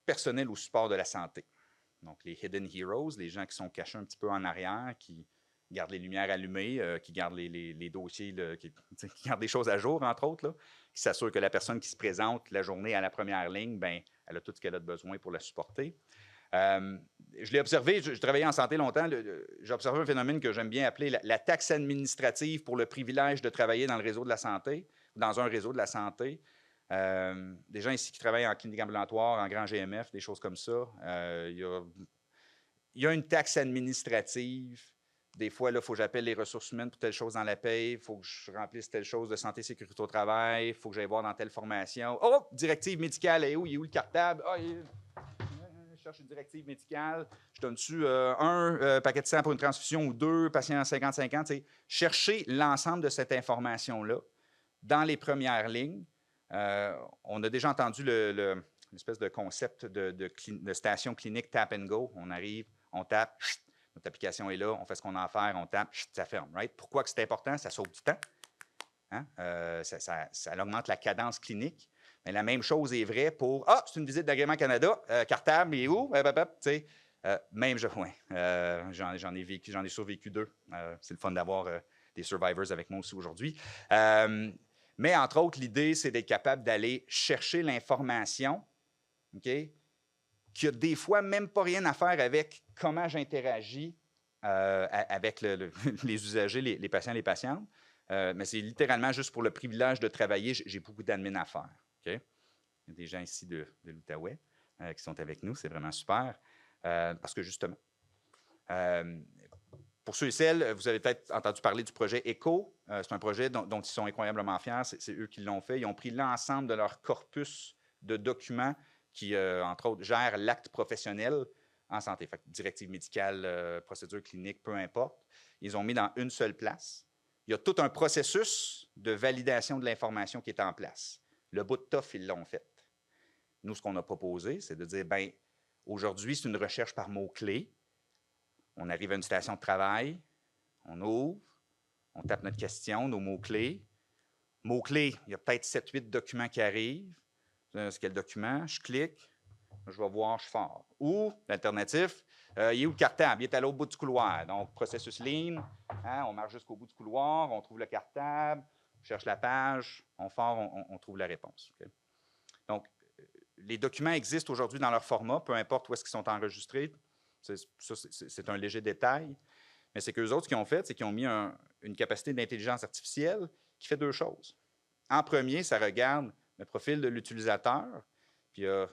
Speaker 1: Personnel au support de la santé. Donc, les hidden heroes, les gens qui sont cachés un petit peu en arrière, qui gardent les lumières allumées, qui gardent les dossiers, là, qui gardent des choses à jour, entre autres, là, qui s'assurent que la personne qui se présente la journée à la première ligne, bien, elle a tout ce qu'elle a de besoin pour la supporter. Je l'ai observé, je travaillais en santé longtemps, j'ai observé un phénomène que j'aime bien appeler la taxe administrative pour le privilège de travailler dans le réseau de la santé, dans un réseau de la santé. Des gens ici qui travaillent en clinique ambulatoire, en grand GMF, des choses comme ça. Il y a une taxe administrative. Des fois, il faut que j'appelle les ressources humaines pour telle chose dans la paye. Il faut que je remplisse telle chose de santé et sécurité au travail. Il faut que j'aille voir dans telle formation. Oh, directive médicale, il est où le cartable? Je cherche une directive médicale. Je donne-tu un paquet de sang pour une transfusion ou deux, patient 50-50? Chercher l'ensemble de cette information-là dans les premières lignes. On a déjà entendu l'espèce de concept de station clinique tap and go. On arrive, on tape, notre application est là, on fait ce qu'on a à faire, on tape, ça ferme. Right? Pourquoi que c'est important? Ça sauve du temps. Hein? Ça augmente la cadence clinique. Mais la même chose est vraie pour c'est une visite d'Agrément Canada, cartable, il est où? Même j'en ai survécu deux. C'est le fun d'avoir des survivors avec moi aussi aujourd'hui. Mais entre autres, l'idée, c'est d'être capable d'aller chercher l'information, OK, qui a des fois même pas rien à faire avec comment j'interagis avec les usagers, les patients, les patientes. Mais c'est littéralement juste pour le privilège de travailler, j'ai beaucoup d'admin à faire. Okay? Il y a des gens ici de l'Outaouais qui sont avec nous, c'est vraiment super. Parce que justement, pour ceux et celles, vous avez peut-être entendu parler du projet ECHO. C'est un projet dont ils sont incroyablement fiers. C'est eux qui l'ont fait. Ils ont pris l'ensemble de leur corpus de documents qui, entre autres, gèrent l'acte professionnel en santé. Fait que directive médicale, procédure clinique, peu importe. Ils ont mis dans une seule place. Il y a tout un processus de validation de l'information qui est en place. Le bout de toffe, ils l'ont fait. Nous, ce qu'on a proposé, c'est de dire, bien, aujourd'hui, c'est une recherche par mots-clés. On arrive à une station de travail, on ouvre, on tape notre question, nos mots-clés. Mots-clés, il y a peut-être 7-8 documents qui arrivent. C'est quel document? Je clique, je vais voir, je fors. Ou, l'alternatif, il est où le cartable? Il est à l'autre bout du couloir. Donc, processus lean, on marche jusqu'au bout du couloir, on trouve le cartable, on cherche la page, on fort, on trouve la réponse. Okay? Donc, les documents existent aujourd'hui dans leur format, peu importe où est-ce qu'ils sont enregistrés. C'est un léger détail. Mais c'est qu'eux autres, ce qu'ils ont fait, c'est qu'ils ont mis une capacité d'intelligence artificielle qui fait deux choses. En premier, ça regarde le profil de l'utilisateur. Puis là,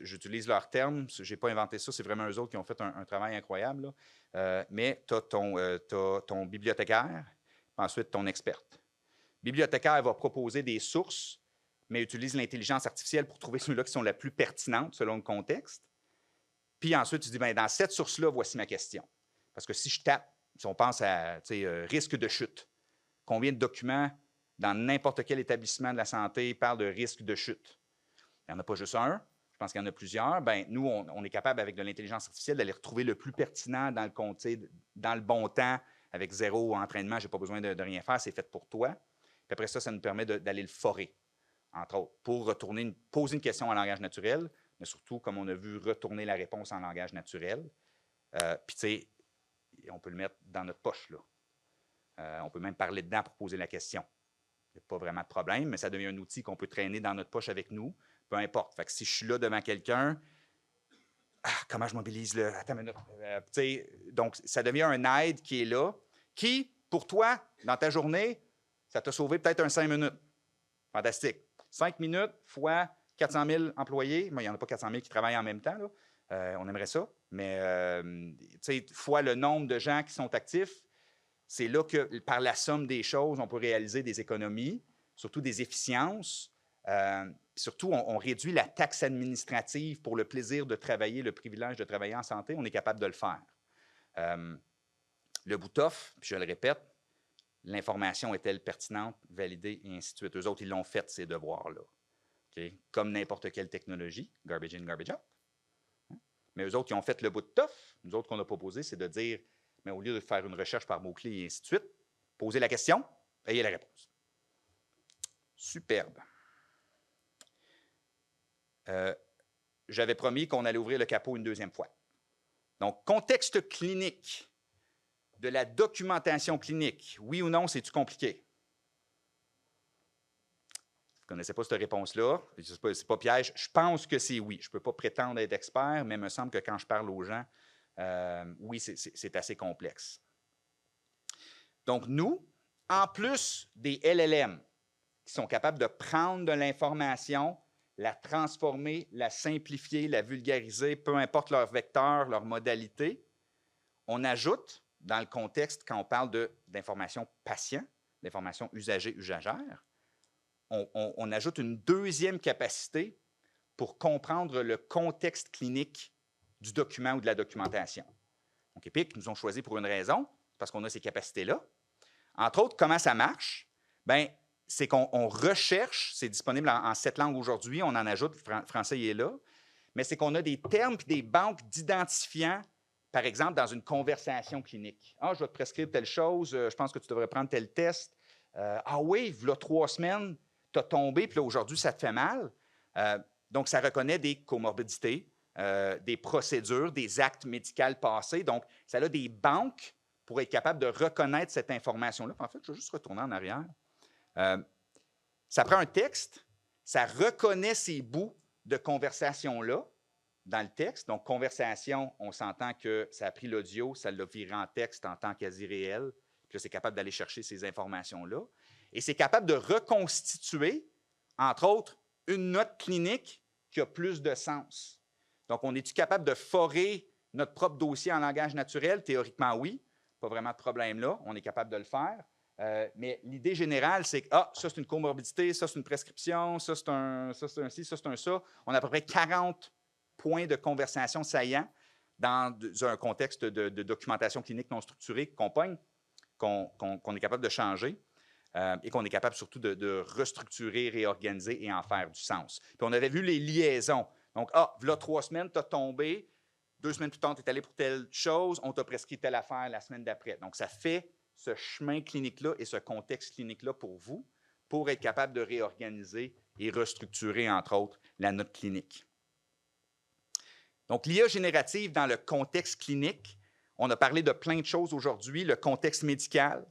Speaker 1: j'utilise leurs termes. Je n'ai pas inventé ça. C'est vraiment eux autres qui ont fait un travail incroyable. Mais tu as ton bibliothécaire, puis ensuite ton experte. Le bibliothécaire va proposer des sources, mais utilise l'intelligence artificielle pour trouver ceux-là qui sont les plus pertinentes selon le contexte. Puis ensuite, tu dis, bien, dans cette source-là, voici ma question. Parce que si je tape, si on pense à risque de chute, combien de documents dans n'importe quel établissement de la santé parlent de risque de chute? Il n'y en a pas juste un. Je pense qu'il y en a plusieurs. Bien, nous, on est capable, avec de l'intelligence artificielle, d'aller retrouver le plus pertinent dans le bon temps, avec zéro entraînement, je n'ai pas besoin de rien faire, c'est fait pour toi. Puis après ça nous permet d'aller le forer, entre autres, pour poser une question en langage naturel, mais surtout, comme on a vu, retourner la réponse en langage naturel. Puis, tu sais, on peut le mettre dans notre poche, là. On peut même parler dedans pour poser la question. Il n'y a pas vraiment de problème, mais ça devient un outil qu'on peut traîner dans notre poche avec nous, peu importe. Fait que si je suis là devant quelqu'un, comment je mobilise le... Attends une minute. Donc, ça devient un aide qui est là, qui, pour toi, dans ta journée, ça t'a sauvé peut-être un 5 minutes. Fantastique. 5 minutes fois 400 000 employés. Moi, il n'y en a pas 400 000 qui travaillent en même temps, là. On aimerait ça, mais fois le nombre de gens qui sont actifs, c'est là que, par la somme des choses, on peut réaliser des économies, surtout des efficiences. Surtout, on réduit la taxe administrative pour le plaisir de travailler, le privilège de travailler en santé. On est capable de le faire. Le bout-off, puis je le répète, l'information est-elle pertinente, validée, et ainsi de suite. Eux autres, ils l'ont fait, ces devoirs-là. Okay? Comme n'importe quelle technologie, garbage in, garbage out. Mais eux autres, qui ont fait le bout de toffe, nous autres, qu'on a proposé, c'est de dire, mais au lieu de faire une recherche par mots-clés et ainsi de suite, posez la question, ayez la réponse. Superbe. J'avais promis qu'on allait ouvrir le capot une deuxième fois. Donc, contexte clinique de la documentation clinique. Oui ou non, c'est-tu compliqué? Vous ne connaissais pas cette réponse-là. Ce n'est pas piège. Je pense que c'est oui. Je ne peux pas prétendre être expert, mais il me semble que quand je parle aux gens, oui, c'est assez complexe. Donc, nous, en plus des LLM, qui sont capables de prendre de l'information, la transformer, la simplifier, la vulgariser, peu importe leur vecteur, leur modalité, on ajoute, dans le contexte, quand on parle d'information patient, d'information usagère, on ajoute une deuxième capacité pour comprendre le contexte clinique du document ou de la documentation. Donc, EPIC nous ont choisi pour une raison, parce qu'on a ces capacités-là. Entre autres, comment ça marche? Bien, c'est qu'on recherche, c'est disponible en 7 langues aujourd'hui, on en ajoute, le français il est là, mais c'est qu'on a des termes et des banques d'identifiants, par exemple, dans une conversation clinique. Ah, je vais te prescrire telle chose, je pense que tu devrais prendre tel test. Ah oui, il y a 3 semaines, tu as tombé, puis là, aujourd'hui, ça te fait mal. Donc, ça reconnaît des comorbidités, des procédures, des actes médicaux passés. Donc, ça a des banques pour être capable de reconnaître cette information-là. En fait, je vais juste retourner en arrière. Ça prend un texte, ça reconnaît ces bouts de conversation-là dans le texte. Donc, conversation, on s'entend que ça a pris l'audio, ça l'a viré en texte en temps quasi réel. Puis là, c'est capable d'aller chercher ces informations-là. Et c'est capable de reconstituer, entre autres, une note clinique qui a plus de sens. Donc, on est-tu capable de forer notre propre dossier en langage naturel? Théoriquement, oui. Pas vraiment de problème là. On est capable de le faire. Mais l'idée générale, c'est que ça, c'est une comorbidité, ça, c'est une prescription, ça, c'est un ci, ça, c'est un ça. On a à peu près 40 points de conversation saillants dans un contexte de documentation clinique non structurée qu'on est capable de changer et qu'on est capable surtout de restructurer, réorganiser et en faire du sens. Puis on avait vu les liaisons. Donc, voilà 3 semaines, tu as tombé. 2 semaines plus tard, tu es allé pour telle chose, on t'a prescrit telle affaire la semaine d'après. Donc, ça fait ce chemin clinique-là et ce contexte clinique-là pour vous, pour être capable de réorganiser et restructurer, entre autres, la note clinique. Donc, l'IA générative dans le contexte clinique, on a parlé de plein de choses aujourd'hui, le contexte médical.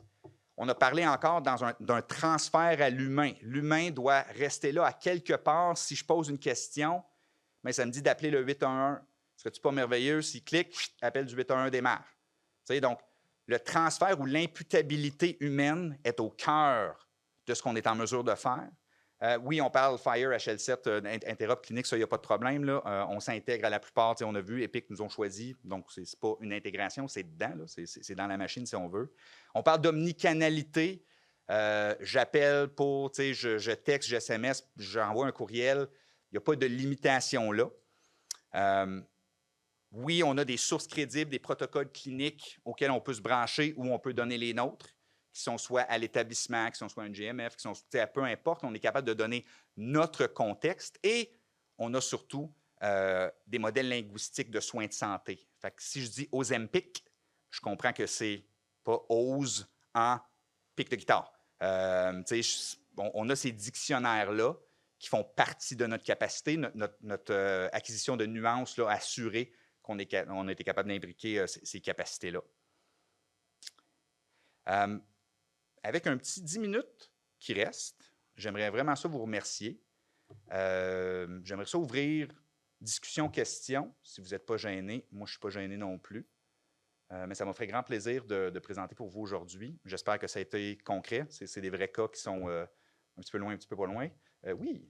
Speaker 1: On a parlé encore d'un transfert à l'humain. L'humain doit rester là à quelque part. Si je pose une question, bien, ça me dit d'appeler le 811. Serais-tu pas merveilleux? S'il clique, appel du 811 démarre. Tu sais, donc, le transfert ou l'imputabilité humaine est au cœur de ce qu'on est en mesure de faire. Oui, on parle Fire, HL7, interop clinique, ça, il n'y a pas de problème. Là. On s'intègre à la plupart. On a vu, Epic nous ont choisi, donc ce n'est pas une intégration, c'est dedans, c'est dans la machine si on veut. On parle d'omnicanalité. J'appelle pour, je texte, je SMS, j'envoie un courriel. Il n'y a pas de limitation là. Oui, on a des sources crédibles, des protocoles cliniques auxquels on peut se brancher ou on peut donner les nôtres, qui sont soit à l'établissement, qui sont soit un GMF, qui sont, peu importe, on est capable de donner notre contexte et on a surtout des modèles linguistiques de soins de santé. Fait que si je dis Ozempic, je comprends que c'est pas Oz en pic de guitare. On a ces dictionnaires-là qui font partie de notre capacité, notre acquisition de nuances là, assurée qu'on a été capable d'imbriquer ces capacités-là. Avec un petit 10 minutes qui reste, j'aimerais vraiment ça vous remercier. J'aimerais ça ouvrir discussion, questions, si vous n'êtes pas gênés. Moi, je ne suis pas gêné non plus. Mais ça m'a fait grand plaisir de présenter pour vous aujourd'hui. J'espère que ça a été concret. C'est des vrais cas qui sont un petit peu loin, un petit peu pas loin. Oui.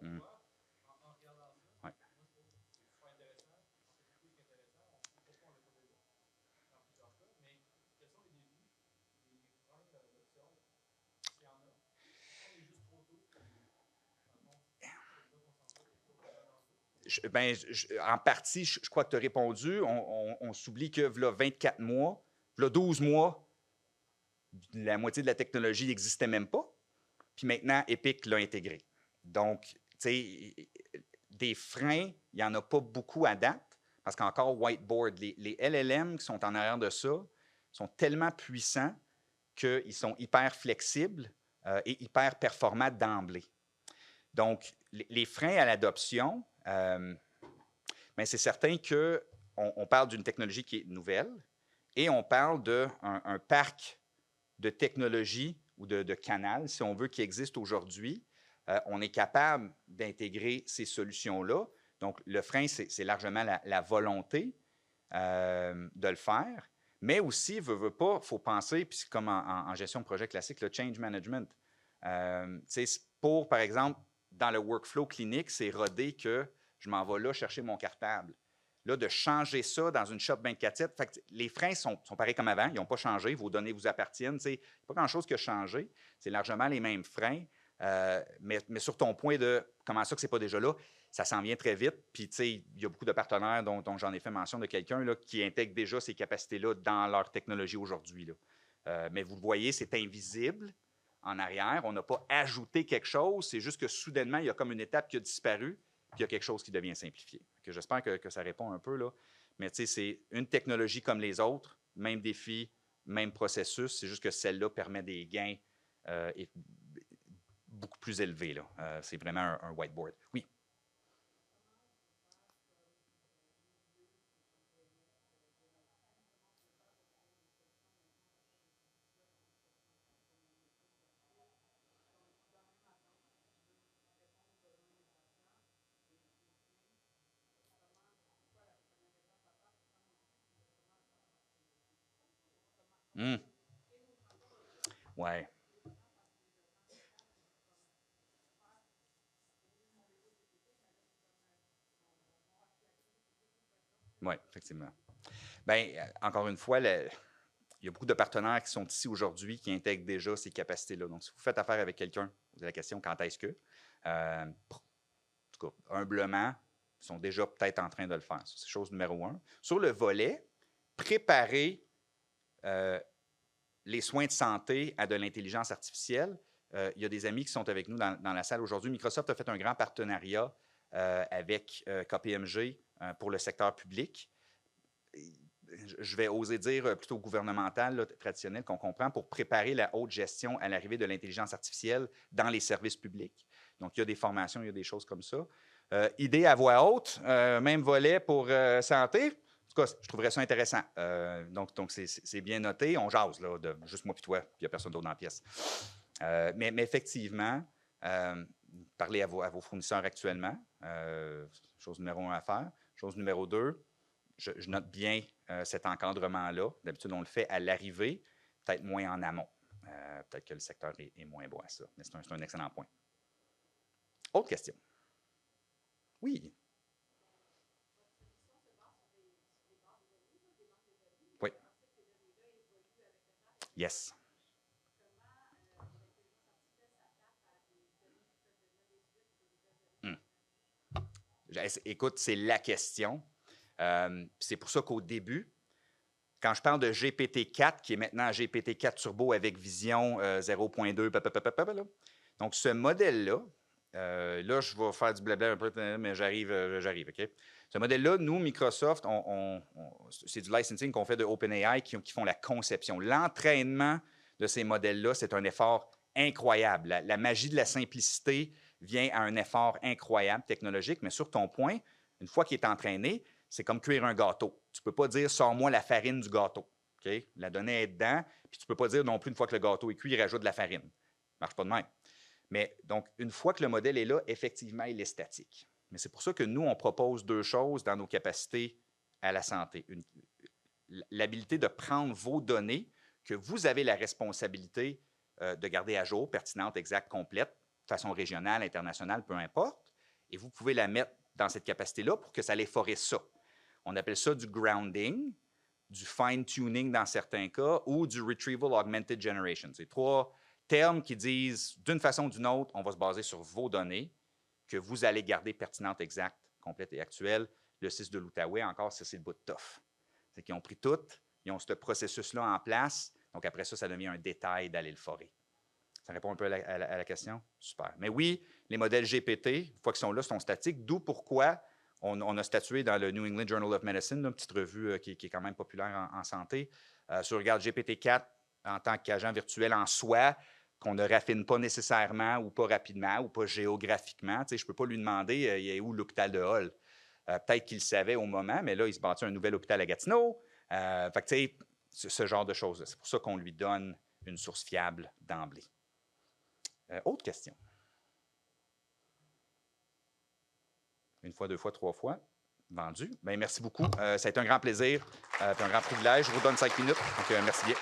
Speaker 1: Mm. Ouais. En partie, je crois que tu as répondu. On s'oublie que là, 24 mois, là, 12 mois, la moitié de la technologie n'existait même pas. Puis maintenant, Epic l'a intégré. Donc, tu sais, des freins, il n'y en a pas beaucoup à date, parce qu'encore whiteboard, les LLM qui sont en arrière de ça sont tellement puissants qu'ils sont hyper flexibles et hyper performants d'emblée. Donc, les freins à l'adoption, c'est certain qu'on parle d'une technologie qui est nouvelle et on parle d'un parc de technologie ou de canal, si on veut, qui existe aujourd'hui, on est capable d'intégrer ces solutions-là. Donc, le frein, c'est largement la volonté de le faire, mais aussi, veut pas, il faut penser, puis c'est comme en gestion de projet classique, le change management. Pour, par exemple, dans le workflow clinique, c'est rodé que je m'en vais là chercher mon cartable. Là, de changer ça dans une shop 24/7, fait que les freins sont pareils comme avant, ils n'ont pas changé, vos données vous appartiennent. Il n'y a pas grand-chose qui a changé, c'est largement les mêmes freins. Mais sur ton point de comment ça que ce n'est pas déjà là, ça s'en vient très vite. Puis, il y a beaucoup de partenaires dont j'en ai fait mention de quelqu'un qui intègre déjà ces capacités-là dans leur technologie aujourd'hui. Mais vous le voyez, c'est invisible en arrière. On n'a pas ajouté quelque chose. C'est juste que soudainement, il y a comme une étape qui a disparu, puis il y a quelque chose qui devient simplifié. J'espère que ça répond un peu, là. Mais c'est une technologie comme les autres, même défi, même processus. C'est juste que celle-là permet des gains beaucoup plus élevés. C'est vraiment un whiteboard. Oui. Mmh. Ouais. Oui, effectivement. Bien, encore une fois, il y a beaucoup de partenaires qui sont ici aujourd'hui qui intègrent déjà ces capacités-là. Donc, si vous faites affaire avec quelqu'un, vous avez la question quand est-ce que, en tout cas, humblement, ils sont déjà peut-être en train de le faire. C'est chose numéro un. Sur le volet, préparer les soins de santé à de l'intelligence artificielle. Il y a des amis qui sont avec nous dans la salle aujourd'hui. Microsoft a fait un grand partenariat avec KPMG pour le secteur public. Je vais oser dire plutôt gouvernemental, là, traditionnel, qu'on comprend, pour préparer la haute gestion à l'arrivée de l'intelligence artificielle dans les services publics. Donc, il y a des formations, il y a des choses comme ça. Idée à voix haute, même volet pour santé. En tout cas, je trouverais ça intéressant. Donc c'est bien noté. On jase, là, de juste moi et toi, puis il n'y a personne d'autre dans la pièce. Mais effectivement, parlez à vos fournisseurs actuellement. Chose numéro un à faire. Chose numéro deux, je note bien cet encadrement-là. D'habitude, on le fait à l'arrivée, peut-être moins en amont. Peut-être que le secteur est moins bon à ça. Mais c'est un excellent point. Autre question? Oui. Oui. Yes. Écoute, c'est la question. C'est pour ça qu'au début, quand je parle de GPT-4, qui est maintenant GPT-4 Turbo avec vision 0.2, donc ce modèle-là, là, je vais faire du blabla un peu, mais j'arrive, OK? Ce modèle-là, nous, Microsoft, c'est du licensing qu'on fait de OpenAI qui font la conception. L'entraînement de ces modèles-là, c'est un effort incroyable. La magie de la simplicité vient à un effort incroyable technologique, mais sur ton point, une fois qu'il est entraîné, c'est comme cuire un gâteau. Tu ne peux pas dire « sors-moi la farine du gâteau ». Okay? La donnée est dedans, puis tu ne peux pas dire non plus, une fois que le gâteau est cuit, il rajoute de la farine. Ça ne marche pas de même. Mais donc, une fois que le modèle est là, effectivement, il est statique. Mais c'est pour ça que nous, on propose deux choses dans nos capacités à la santé. L'habilité de prendre vos données que vous avez la responsabilité de garder à jour, pertinente, exacte, complète, de façon régionale, internationale, peu importe, et vous pouvez la mettre dans cette capacité-là pour que ça les forêt ça. On appelle ça du grounding, du fine-tuning dans certains cas, ou du retrieval augmented generation. C'est trois termes qui disent, d'une façon ou d'une autre, on va se baser sur vos données que vous allez garder pertinentes, exactes, complètes et actuelles. Le 6 de l'Outaouais, encore, ça, c'est le bout de tough. C'est qu'ils ont pris tout, ils ont ce processus-là en place, donc après ça, ça devient un détail d'aller le forer. Ça répond un peu à la question? Super. Mais oui, les modèles GPT, une fois qu'ils sont là, sont statiques, d'où pourquoi on a statué dans le New England Journal of Medicine, une petite revue qui est quand même populaire en santé, sur regarde GPT-4 en tant qu'agent virtuel en soi, qu'on ne raffine pas nécessairement ou pas rapidement ou pas géographiquement. Je ne peux pas lui demander il est où l'hôpital de Hull. Peut-être qu'il le savait au moment, mais là, il se bâtit un nouvel hôpital à Gatineau. Fait que, ce genre de choses. C'est pour ça qu'on lui donne une source fiable d'emblée. Autre question? Une fois, deux fois, trois fois. Vendu. Bien, merci beaucoup. Ça a été un grand plaisir et un grand privilège. Je vous donne 5 minutes. Donc, merci bien.